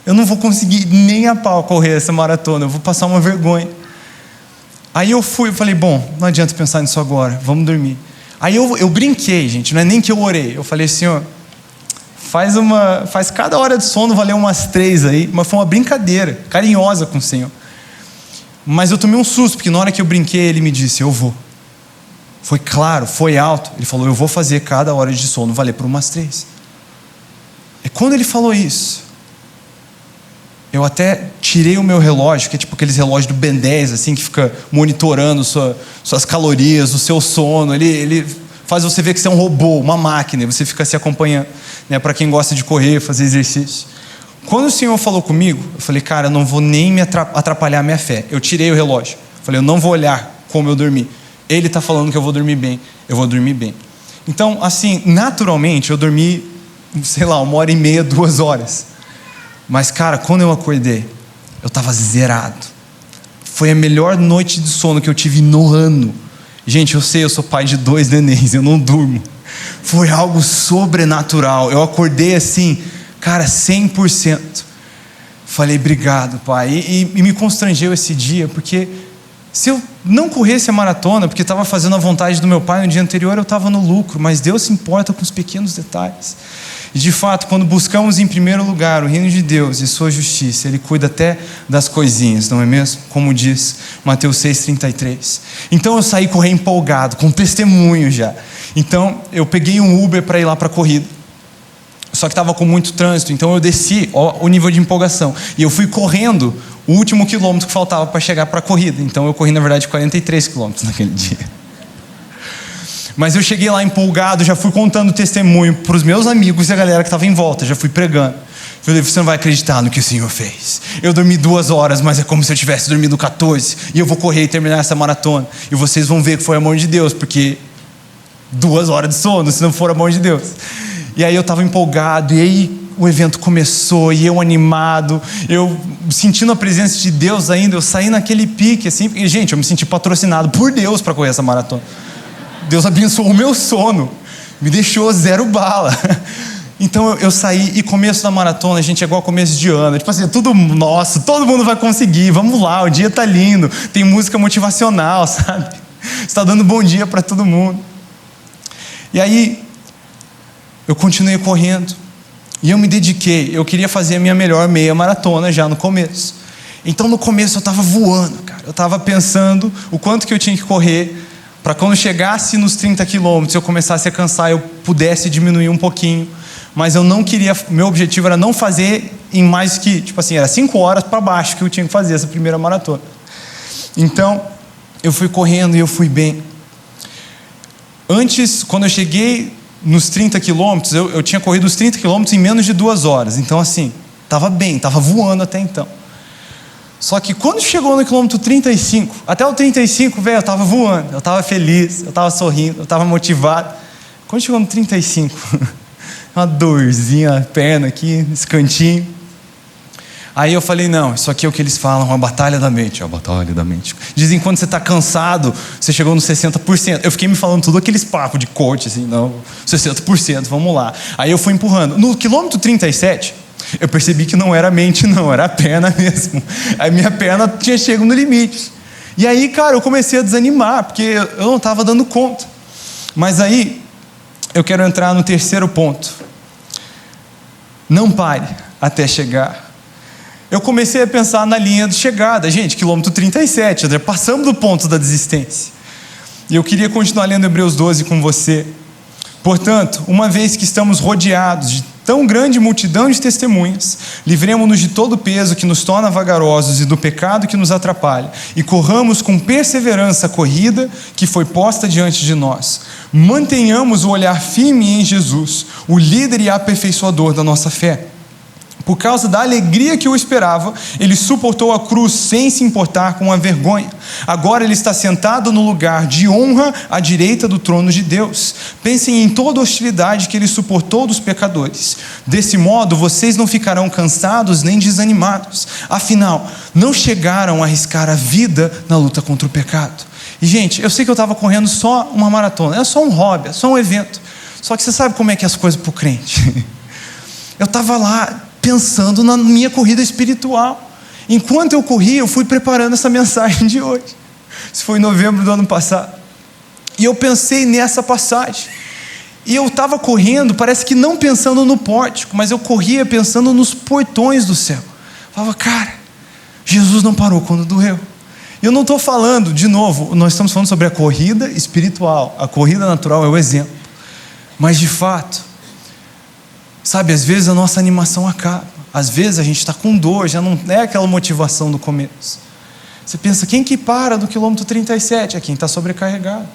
Eu não vou conseguir nem a pau correr essa maratona, eu vou passar uma vergonha. Aí eu falei, bom, não adianta pensar nisso agora, vamos dormir. Aí eu brinquei, gente, não é nem que eu orei. Eu falei, Senhor, faz cada hora de sono valer umas 3 aí, mas foi uma brincadeira, carinhosa com o Senhor. Mas eu tomei um susto, porque na hora que eu brinquei, ele me disse, eu vou. Foi claro, foi alto. Ele falou, eu vou fazer cada hora de sono valer por umas 3. E quando ele falou isso, eu até tirei o meu relógio, que é aqueles relógios do Ben 10, assim, que fica monitorando suas calorias, o seu sono. Ele faz você ver que você é um robô, uma máquina, e você fica se acompanhando, né, para quem gosta de correr, fazer exercício. Quando o Senhor falou comigo, eu falei, cara, eu não vou nem me atrapalhar a minha fé. Eu tirei o relógio. Falei, eu não vou olhar como eu dormi. Ele está falando que eu vou dormir bem. Eu vou dormir bem. Então, assim, naturalmente, eu dormi, 1h30, 2 horas. Mas, cara, quando eu acordei, eu estava zerado. Foi a melhor noite de sono que eu tive no ano. Gente, eu sei, eu sou pai de 2 nenéns, eu não durmo. Foi algo sobrenatural. Eu acordei assim, cara, 100%. Falei, obrigado, Pai. E me constrangeu esse dia, porque se eu não corresse a maratona, porque estava fazendo a vontade do meu Pai no dia anterior, eu estava no lucro. Mas Deus se importa com os pequenos detalhes. E de fato, quando buscamos em primeiro lugar o reino de Deus e sua justiça, Ele cuida até das coisinhas, não é mesmo? Como diz Mateus 6,33. Então eu saí correr empolgado, com testemunho já. Então eu peguei um Uber para ir lá para a corrida. Só que estava com muito trânsito, então eu desci, ó, o nível de empolgação. E eu fui correndo o último quilômetro que faltava para chegar para a corrida. Então eu corri, na verdade, 43 quilômetros naquele dia. Mas eu cheguei lá empolgado, já fui contando testemunho para os meus amigos e a galera que estava em volta, já fui pregando. Falei, você não vai acreditar no que o Senhor fez. Eu dormi 2 horas, mas é como se eu tivesse dormido 14. E eu vou correr e terminar essa maratona. E vocês vão ver que foi a mão de Deus, porque 2 horas de sono, se não for a mão de Deus. E aí eu estava empolgado, e aí o evento começou, e eu animado, eu sentindo a presença de Deus ainda, eu saí naquele pique, assim, porque, gente, eu me senti patrocinado por Deus para correr essa maratona. Deus abençoou o meu sono, me deixou 0 bala. Então eu saí, e começo da maratona, gente, é igual começo de ano, tipo assim, tudo nosso, todo mundo vai conseguir, vamos lá, o dia tá lindo, tem música motivacional, sabe? Está dando bom dia para todo mundo. E aí, eu continuei correndo, e eu me dediquei, eu queria fazer a minha melhor meia maratona já no começo. Então no começo eu estava voando, cara, eu estava pensando o quanto que eu tinha que correr, para quando chegasse nos 30 quilômetros, eu começasse a cansar, eu pudesse diminuir um pouquinho. Mas eu não queria, meu objetivo era não fazer em mais que, tipo assim, era 5 horas para baixo que eu tinha que fazer essa primeira maratona. Então, eu fui correndo e eu fui bem. Antes, quando eu cheguei nos 30 quilômetros, eu tinha corrido os 30 quilômetros em menos de 2 horas. Então, assim, estava bem, estava voando até então. Só que quando chegou no quilômetro 35, até o 35, velho, eu estava voando, eu estava feliz, eu estava sorrindo, eu estava motivado. Quando chegou no 35, uma dorzinha na perna aqui, nesse cantinho. Aí eu falei, não, isso aqui é o que eles falam, uma batalha da mente. É a batalha da mente. Dizem que quando você está cansado, você chegou nos 60%. Eu fiquei me falando tudo aqueles papos de coach, assim, não, 60%, vamos lá. Aí eu fui empurrando. No quilômetro 37, eu percebi que não era a mente, não, era a perna mesmo. Aí minha perna tinha chegado no limite. E aí, cara, eu comecei a desanimar, porque eu não estava dando conta. Mas aí, eu quero entrar no terceiro ponto. Não pare até chegar. Eu comecei a pensar na linha de chegada. Gente, quilômetro 37, André, passamos do ponto da desistência. E eu queria continuar lendo Hebreus 12 com você. Portanto, uma vez que estamos rodeados de tão grande multidão de testemunhas, livremo-nos de todo o peso que nos torna vagarosos e do pecado que nos atrapalha, e corramos com perseverança a corrida que foi posta diante de nós. Mantenhamos o olhar firme em Jesus, o líder e aperfeiçoador da nossa fé. Por causa da alegria que o esperava, ele suportou a cruz sem se importar com a vergonha. Agora ele está sentado no lugar de honra à direita do trono de Deus. Pensem em toda a hostilidade que ele suportou dos pecadores. Desse modo, vocês não ficarão cansados nem desanimados. Afinal, não chegaram a arriscar a vida na luta contra o pecado. E, gente, eu sei que eu estava correndo só uma maratona. É só um hobby, é só um evento. Só que você sabe como é que é as coisas para o crente. Eu estava lá pensando na minha corrida espiritual. Enquanto eu corria, eu fui preparando essa mensagem de hoje. Isso foi em novembro do ano passado. E eu pensei nessa passagem. E eu estava correndo, parece que não pensando no pórtico, mas eu corria pensando nos portões do céu. Eu falava, cara, Jesus não parou quando doeu. E eu não estou falando, de novo, nós estamos falando sobre a corrida espiritual. A corrida natural é o exemplo. Mas de fato, sabe, às vezes a nossa animação acaba. Às vezes a gente está com dor, já não é aquela motivação do começo. Você pensa, quem que para do quilômetro 37? É quem está sobrecarregado.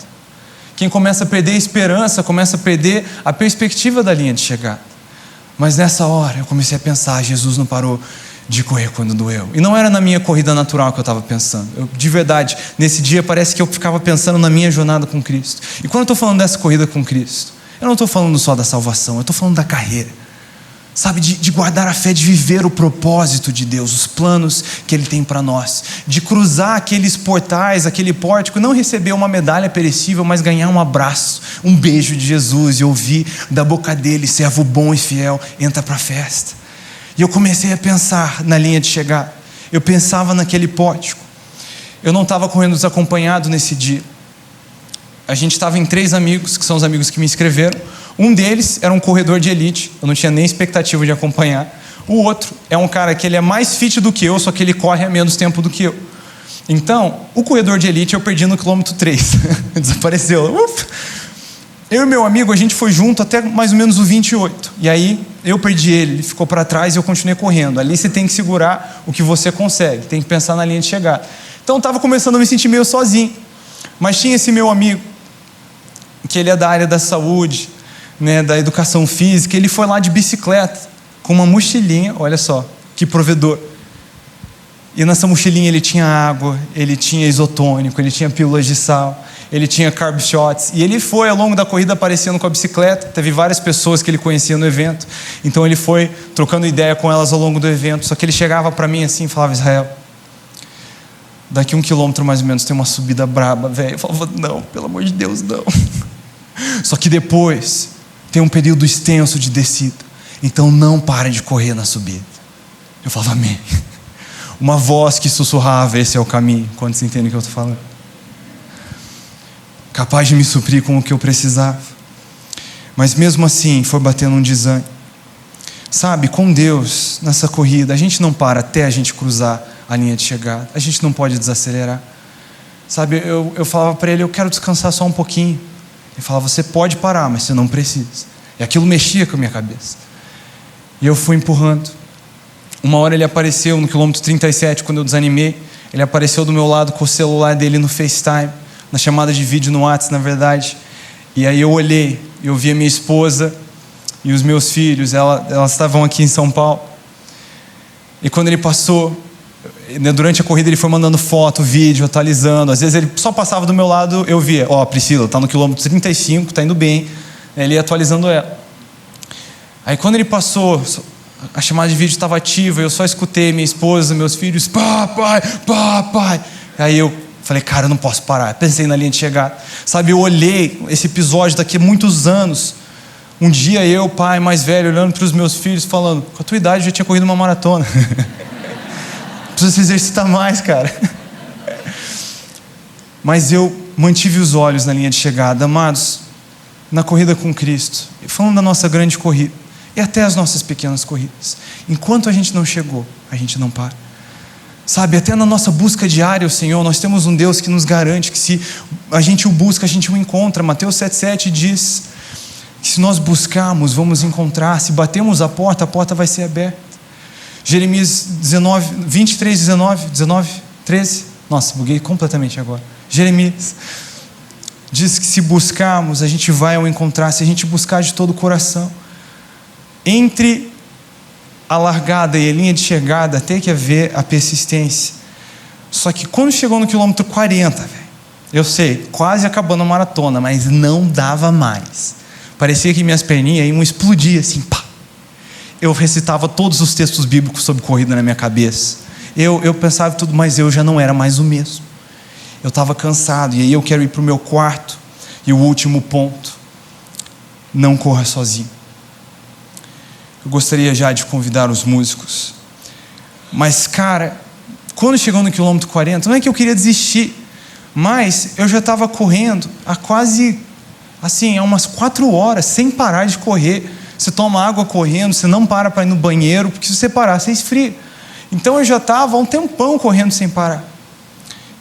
Quem começa a perder a esperança, começa a perder a perspectiva da linha de chegada. Mas nessa hora eu comecei a pensar, Jesus não parou de correr quando doeu. E não era na minha corrida natural que eu estava pensando. De verdade, nesse dia parece que eu ficava pensando na minha jornada com Cristo. E quando eu estou falando dessa corrida com Cristo, eu não estou falando só da salvação, eu estou falando da carreira. Sabe, de guardar a fé, de viver o propósito de Deus, os planos que Ele tem para nós. De cruzar aqueles portais, aquele pórtico, não receber uma medalha perecível, mas ganhar um abraço, um beijo de Jesus e ouvir da boca dele, servo bom e fiel, entra para a festa. E eu comecei a pensar na linha de chegada. Eu pensava naquele pórtico. Eu não estava correndo desacompanhado nesse dia. A gente estava em 3 amigos, que são os amigos que me inscreveram. Um deles era um corredor de elite, eu não tinha nem expectativa de acompanhar. O outro é um cara que ele é mais fit do que eu, só que ele corre há menos tempo do que eu. Então, o corredor de elite eu perdi no quilômetro 3. Desapareceu. Eu e meu amigo, a gente foi junto até mais ou menos o 28. E aí, eu perdi ele ficou para trás e eu continuei correndo. Ali você tem que segurar o que você consegue, tem que pensar na linha de chegada. Então eu estava começando a me sentir meio sozinho, mas tinha esse meu amigo, que ele é da área da saúde, né, da educação física. Ele foi lá de bicicleta, com uma mochilinha, olha só, que provedor. E nessa mochilinha ele tinha água, ele tinha isotônico, ele tinha pílulas de sal, ele tinha carb shots. E ele foi ao longo da corrida aparecendo com a bicicleta. Teve várias pessoas que ele conhecia no evento. Então ele foi trocando ideia com elas ao longo do evento. Só que ele chegava para mim assim e falava: Israel, daqui 1 quilômetro mais ou menos tem uma subida braba, velho. Eu falava: não, pelo amor de Deus, não. Só que depois tem um período extenso de descida. Então não pare de correr na subida. Eu falava: amém. Uma voz que sussurrava: esse é o caminho. Quando você entende o que eu estou falando? Capaz de me suprir com o que eu precisava. Mas mesmo assim foi batendo um desânimo. Sabe, com Deus nessa corrida a gente não para até a gente cruzar a linha de chegada. A gente não pode desacelerar. Sabe, eu falava para ele: eu quero descansar só um pouquinho. Ele falava: você pode parar, mas você não precisa. E aquilo mexia com a minha cabeça. E eu fui empurrando. Uma hora ele apareceu no quilômetro 37, quando eu desanimei. Ele apareceu do meu lado com o celular dele no FaceTime, na chamada de vídeo no WhatsApp, na verdade. E aí eu olhei, eu vi a minha esposa e os meus filhos, elas estavam aqui em São Paulo. E quando ele passou, durante a corrida ele foi mandando foto, vídeo, atualizando. Às vezes ele só passava do meu lado, eu via: ó, Priscila, tá no quilômetro 35, tá indo bem. Ele ia atualizando ela. Aí quando ele passou, a chamada de vídeo estava ativa, eu só escutei minha esposa, meus filhos: papai, papai. Aí eu falei: cara, eu não posso parar. Pensei na linha de chegada. Sabe, eu olhei esse episódio daqui a muitos anos. Um dia eu, pai mais velho, olhando para os meus filhos, falando: com a tua idade eu já tinha corrido uma maratona. Precisa se exercitar mais, cara. Mas eu mantive os olhos na linha de chegada. Amados, na corrida com Cristo, falando da nossa grande corrida, e até as nossas pequenas corridas, enquanto a gente não chegou, a gente não para. Sabe, até na nossa busca diária, o Senhor, nós temos um Deus que nos garante que se a gente o busca, a gente o encontra. Mateus 7,7 diz que se nós buscarmos, vamos encontrar. Se batemos a porta vai ser aberta. Jeremias 23, 13. Nossa, buguei completamente agora. Jeremias diz que se buscarmos, a gente vai ao encontrar. Se a gente buscar de todo o coração. Entre a largada e a linha de chegada tem que haver a persistência. Só que quando chegou no quilômetro 40, velho, eu sei, quase acabando a maratona, mas não dava mais. Parecia que minhas perninhas iam explodir assim, pá. Eu recitava todos os textos bíblicos sobre corrida na minha cabeça. Eu pensava tudo, mas eu já não era mais o mesmo. Eu estava cansado, e aí eu quero ir para o meu quarto. E o último ponto: não corra sozinho. Eu gostaria já de convidar os músicos. Mas, cara, quando chegou no quilômetro 40, não é que eu queria desistir, mas eu já estava correndo há quase, assim, há umas 4 horas, sem parar de correr. Você toma água correndo, você não para ir no banheiro, porque se você parar, você esfria. Então eu já estava há um tempão correndo sem parar.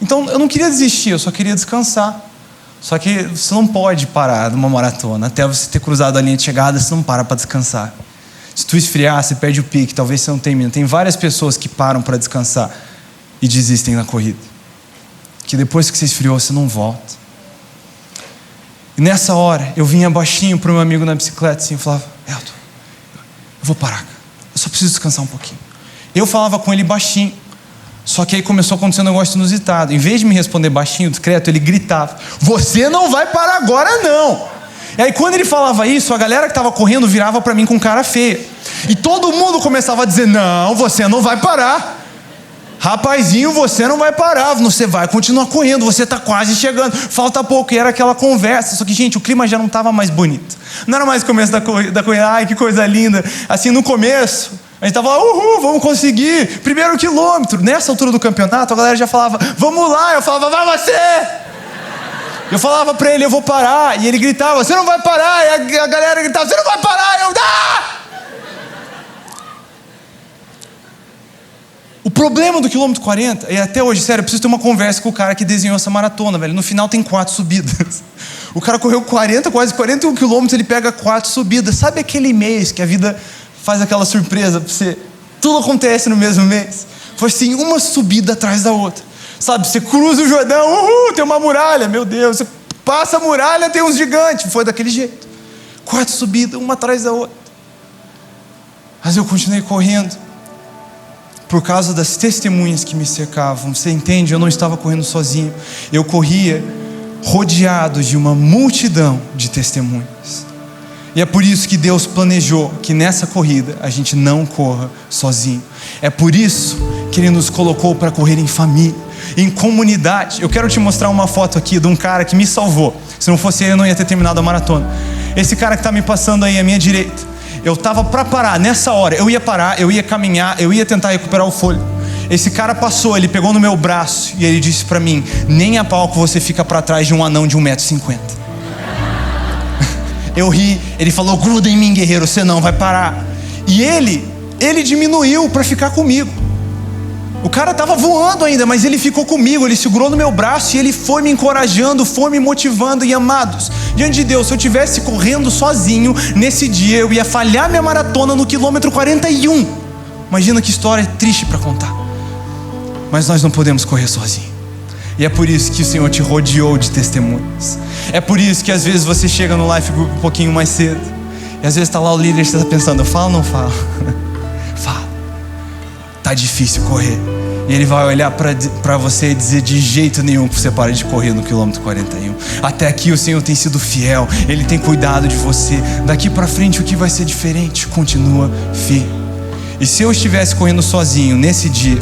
Então eu não queria desistir, eu só queria descansar. Só que você não pode parar numa maratona. Até você ter cruzado a linha de chegada, você não para descansar. Se tu esfriar, você perde o pique, talvez você não termine. Tem várias pessoas que param para descansar e desistem na corrida. Que depois que você esfriou, você não volta. E nessa hora, eu vinha baixinho para o meu amigo na bicicleta assim, e falava: Elton, eu vou parar, eu só preciso descansar um pouquinho. Eu falava com ele baixinho, só que aí começou a acontecer um negócio inusitado. Em vez de me responder baixinho, discreto, ele gritava: você não vai parar agora não. E aí quando ele falava isso, a galera que estava correndo virava para mim com cara feia. E todo mundo começava a dizer: não, você não vai parar. Rapazinho, você não vai parar, você vai continuar correndo, você está quase chegando, falta pouco. E era aquela conversa, só que, gente, o clima já não estava mais bonito. Não era mais o começo da corrida, ai, que coisa linda. Assim, no começo, a gente estava lá: uhul, vamos conseguir, primeiro quilômetro. Nessa altura do campeonato, a galera já falava: vamos lá. Eu falava: vai você. Eu falava para ele: eu vou parar. E ele gritava: você não vai parar. E a galera gritava: você não vai parar. Eu: ah! O problema do quilômetro 40, e até hoje, sério, eu preciso ter uma conversa com o cara que desenhou essa maratona, velho. No final tem 4 subidas. O cara correu 40, quase 41 quilômetros, ele pega 4 subidas. Sabe aquele mês que a vida faz aquela surpresa pra você. Tudo acontece no mesmo mês. Foi assim, uma subida atrás da outra. Sabe, você cruza o Jordão, tem uma muralha, meu Deus. Você passa a muralha, tem uns gigantes. Foi daquele jeito. 4 subidas, uma atrás da outra. Mas eu continuei correndo. Por causa das testemunhas que me cercavam. Você entende? Eu não estava correndo sozinho. Eu corria rodeado de uma multidão de testemunhas. E é por isso que Deus planejou que nessa corrida a gente não corra sozinho. É por isso que Ele nos colocou para correr em família, em comunidade. Eu quero te mostrar uma foto aqui de um cara que me salvou. Se não fosse ele, eu não ia ter terminado a maratona. Esse cara que está me passando aí à minha direita, eu estava para parar nessa hora. Eu ia parar, eu ia caminhar, eu ia tentar recuperar o fôlego. Esse cara passou, ele pegou no meu braço e ele disse para mim: nem a pau que você fica para trás de um anão de 1,50 m. Eu ri, ele falou: gruda em mim, guerreiro, você não vai parar. E ele diminuiu para ficar comigo. O cara estava voando ainda, mas ele ficou comigo, ele segurou no meu braço e ele foi me encorajando, foi me motivando. E amados, diante de Deus, se eu estivesse correndo sozinho nesse dia, eu ia falhar minha maratona no quilômetro 41. Imagina que história triste para contar. Mas nós não podemos correr sozinho. E é por isso que o Senhor te rodeou de testemunhas. É por isso que às vezes você chega no Life Group um pouquinho mais cedo. E às vezes está lá o líder e você está pensando: eu falo ou não falo? Fala. Tá difícil correr. E ele vai olhar para você e dizer: de jeito nenhum que você pare de correr no quilômetro 41. Até aqui o Senhor tem sido fiel. Ele tem cuidado de você. Daqui para frente o que vai ser diferente? Continua firme. E se eu estivesse correndo sozinho nesse dia,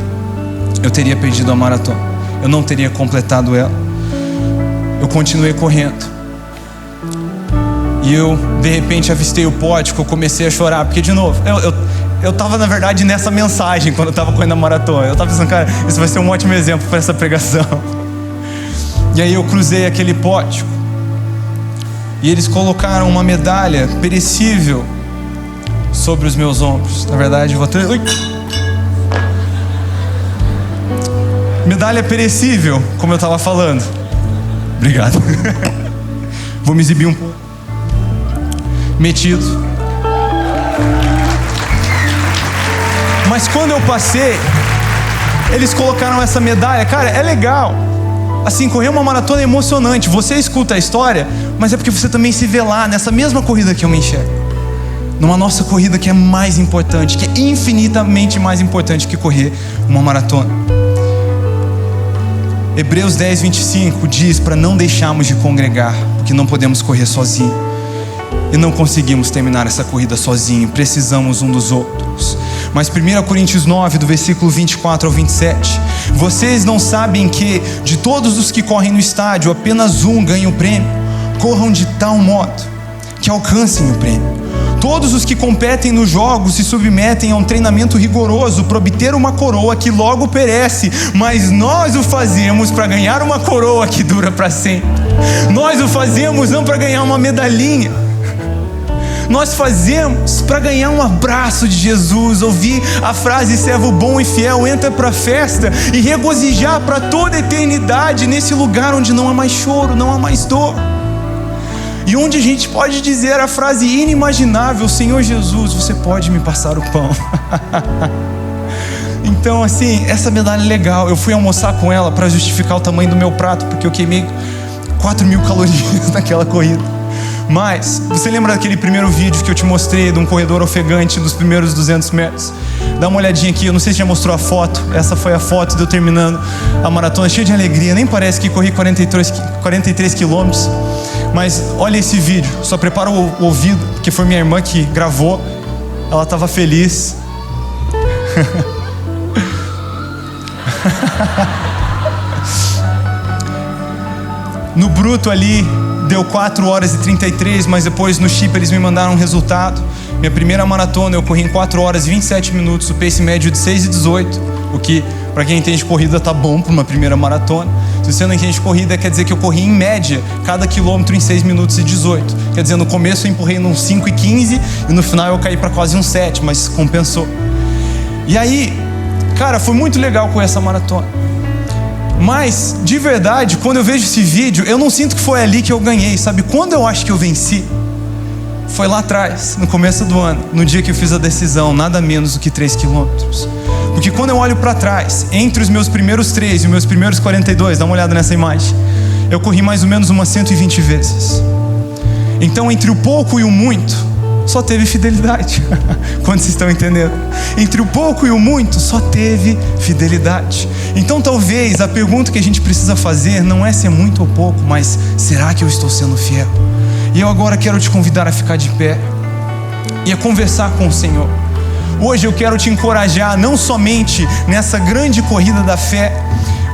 eu teria perdido a maratona. Eu não teria completado ela. Eu continuei correndo. E eu, de repente, avistei o pódio, eu comecei a chorar. Porque, de novo, eu estava, na verdade, nessa mensagem quando eu estava correndo a maratona. Eu estava pensando: cara, isso vai ser um ótimo exemplo para essa pregação. E aí eu cruzei aquele pódio. E eles colocaram uma medalha perecível sobre os meus ombros. Na verdade, eu vou ter... medalha perecível, como eu estava falando. Obrigado. Vou me exibir um pouco. Metido. Mas quando eu passei, eles colocaram essa medalha. Cara, é legal. Assim, correr uma maratona é emocionante. Você escuta a história, mas é porque você também se vê lá, nessa mesma corrida que eu me enxergo. Numa nossa corrida que é mais importante, que é infinitamente mais importante que correr uma maratona. Hebreus 10, 25 diz para não deixarmos de congregar, porque não podemos correr sozinhos. E não conseguimos terminar essa corrida sozinho, precisamos um dos outros. Mas 1 Coríntios 9, do versículo 24 ao 27, vocês não sabem que de todos os que correm no estádio, apenas um ganha o prêmio? Corram de tal modo que alcancem o prêmio. Todos os que competem nos jogos se submetem a um treinamento rigoroso para obter uma coroa que logo perece, mas nós o fazemos para ganhar uma coroa que dura para sempre. Nós o fazemos não para ganhar uma medalhinha. Nós fazemos para ganhar um abraço de Jesus, ouvir a frase: servo bom e fiel, entra para a festa e regozijar para toda a eternidade nesse lugar onde não há mais choro, não há mais dor. E onde a gente pode dizer a frase inimaginável: Senhor Jesus, você pode me passar o pão. Então, assim, essa medalha é legal. Eu fui almoçar com ela para justificar o tamanho do meu prato, porque eu queimei 4.000 calorias naquela corrida. Mas, você lembra daquele primeiro vídeo que eu te mostrei de um corredor ofegante dos primeiros 200 metros? Dá uma olhadinha aqui, eu não sei se já mostrou a foto. Essa foi a foto de eu terminando a maratona, cheio de alegria. Nem parece que corri 43 quilômetros. Mas olha esse vídeo, só prepara o ouvido, porque foi minha irmã que gravou. Ela estava feliz. No bruto ali deu 4 horas e 33, mas depois no chip eles me mandaram um resultado. Minha primeira maratona eu corri em 4 horas e 27 minutos, o pace médio de 6 e 18, o que para quem entende corrida tá bom para uma primeira maratona. Se você não entende corrida, quer dizer que eu corri em média cada quilômetro em 6 minutos e 18. Quer dizer, no começo eu empurrei num 5 e 15 e no final eu caí para quase um 7, mas compensou. E aí, cara, foi muito legal com essa maratona. Mas, de verdade, quando eu vejo esse vídeo, eu não sinto que foi ali que eu ganhei, sabe? Quando eu acho que eu venci, foi lá atrás, no começo do ano, no dia que eu fiz a decisão, nada menos do que 3 quilômetros. Porque quando eu olho para trás, entre os meus primeiros 3 e os meus primeiros 42, dá uma olhada nessa imagem, eu corri mais ou menos umas 120 vezes. Então, entre o pouco e o muito, só teve fidelidade. Quando vocês estão entendendo? Entre o pouco e o muito, só teve fidelidade. Então, talvez a pergunta que a gente precisa fazer não é se é muito ou pouco, mas será que eu estou sendo fiel? E eu agora quero te convidar a ficar de pé e a conversar com o Senhor. Hoje eu quero te encorajar, não somente nessa grande corrida da fé,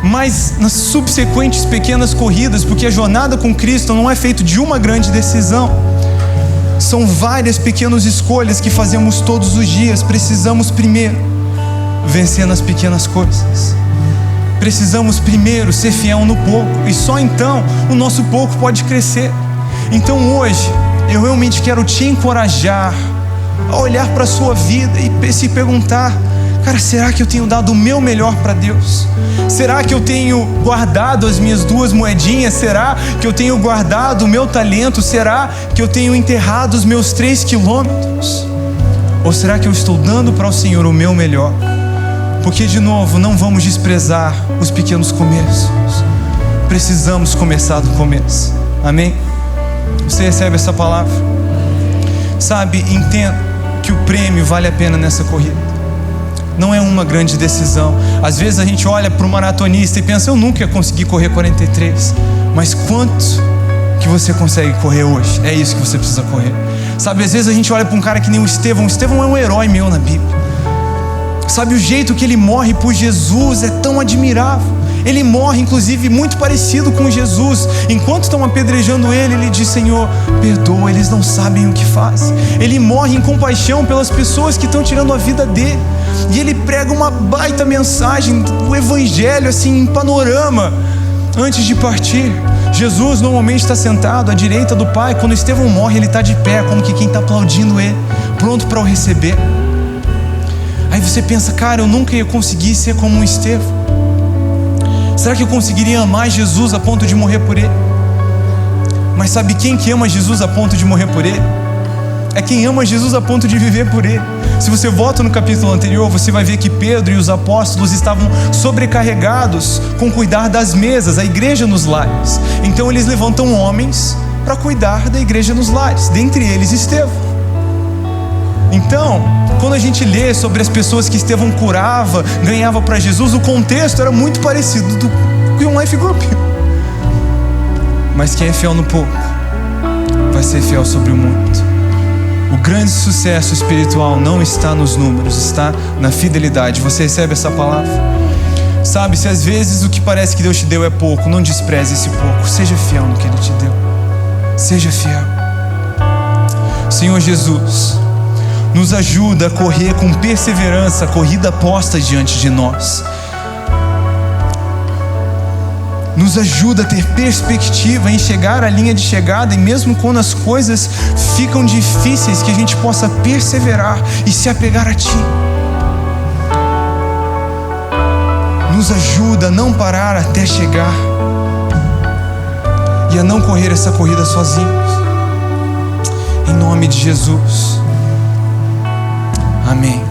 mas nas subsequentes pequenas corridas, porque a jornada com Cristo não é feita de uma grande decisão. São várias pequenas escolhas que fazemos todos os dias. Precisamos primeiro vencer nas pequenas coisas. Precisamos primeiro ser fiel no pouco, e só então o nosso pouco pode crescer. Então hoje eu realmente quero te encorajar a olhar para a sua vida e se perguntar: cara, será que eu tenho dado o meu melhor para Deus? Será que eu tenho guardado as minhas 2 moedinhas? Será que eu tenho guardado o meu talento? Será que eu tenho enterrado os meus 3 quilômetros? Ou será que eu estou dando para o Senhor o meu melhor? Porque, de novo, não vamos desprezar os pequenos começos. Precisamos começar do começo. Amém? Você recebe essa palavra? Sabe, entenda que o prêmio vale a pena nessa corrida. Não é uma grande decisão. Às vezes a gente olha para o maratonista e pensa: eu nunca ia conseguir correr 43. Mas quanto que você consegue correr hoje? É isso que você precisa correr. Sabe, às vezes a gente olha para um cara que nem o Estevão. O Estevão é um herói meu na Bíblia. Sabe, o jeito que ele morre por Jesus é tão admirável. Ele morre, inclusive, muito parecido com Jesus. Enquanto estão apedrejando ele, ele diz: Senhor, perdoa, eles não sabem o que fazem. Ele morre em compaixão pelas pessoas que estão tirando a vida dele. E ele prega uma baita mensagem do Evangelho, assim, em panorama, antes de partir. Jesus normalmente está sentado à direita do Pai. Quando Estevão morre, ele está de pé, como que quem está aplaudindo ele, pronto para o receber. Aí você pensa: cara, eu nunca ia conseguir ser como um Estevão. Será que eu conseguiria amar Jesus a ponto de morrer por ele? Mas sabe quem que ama Jesus a ponto de morrer por ele? É quem ama Jesus a ponto de viver por ele. Se você volta no capítulo anterior, você vai ver que Pedro e os apóstolos estavam sobrecarregados com cuidar das mesas, a igreja nos lares. Então eles levantam homens para cuidar da igreja nos lares, dentre eles Estevão. Então, quando a gente lê sobre as pessoas que Estevão curava, ganhava para Jesus, o contexto era muito parecido com um life group. Mas quem é fiel no pouco vai ser fiel sobre o muito. O grande sucesso espiritual não está nos números, está na fidelidade. Você recebe essa palavra? Sabe, se às vezes o que parece que Deus te deu é pouco, não despreze esse pouco. Seja fiel no que Ele te deu. Seja fiel. Senhor Jesus, nos ajuda a correr com perseverança a corrida posta diante de nós. Nos ajuda a ter perspectiva em chegar à linha de chegada, e mesmo quando as coisas ficam difíceis, que a gente possa perseverar e se apegar a Ti. Nos ajuda a não parar até chegar e a não correr essa corrida sozinhos. Em nome de Jesus. Amém.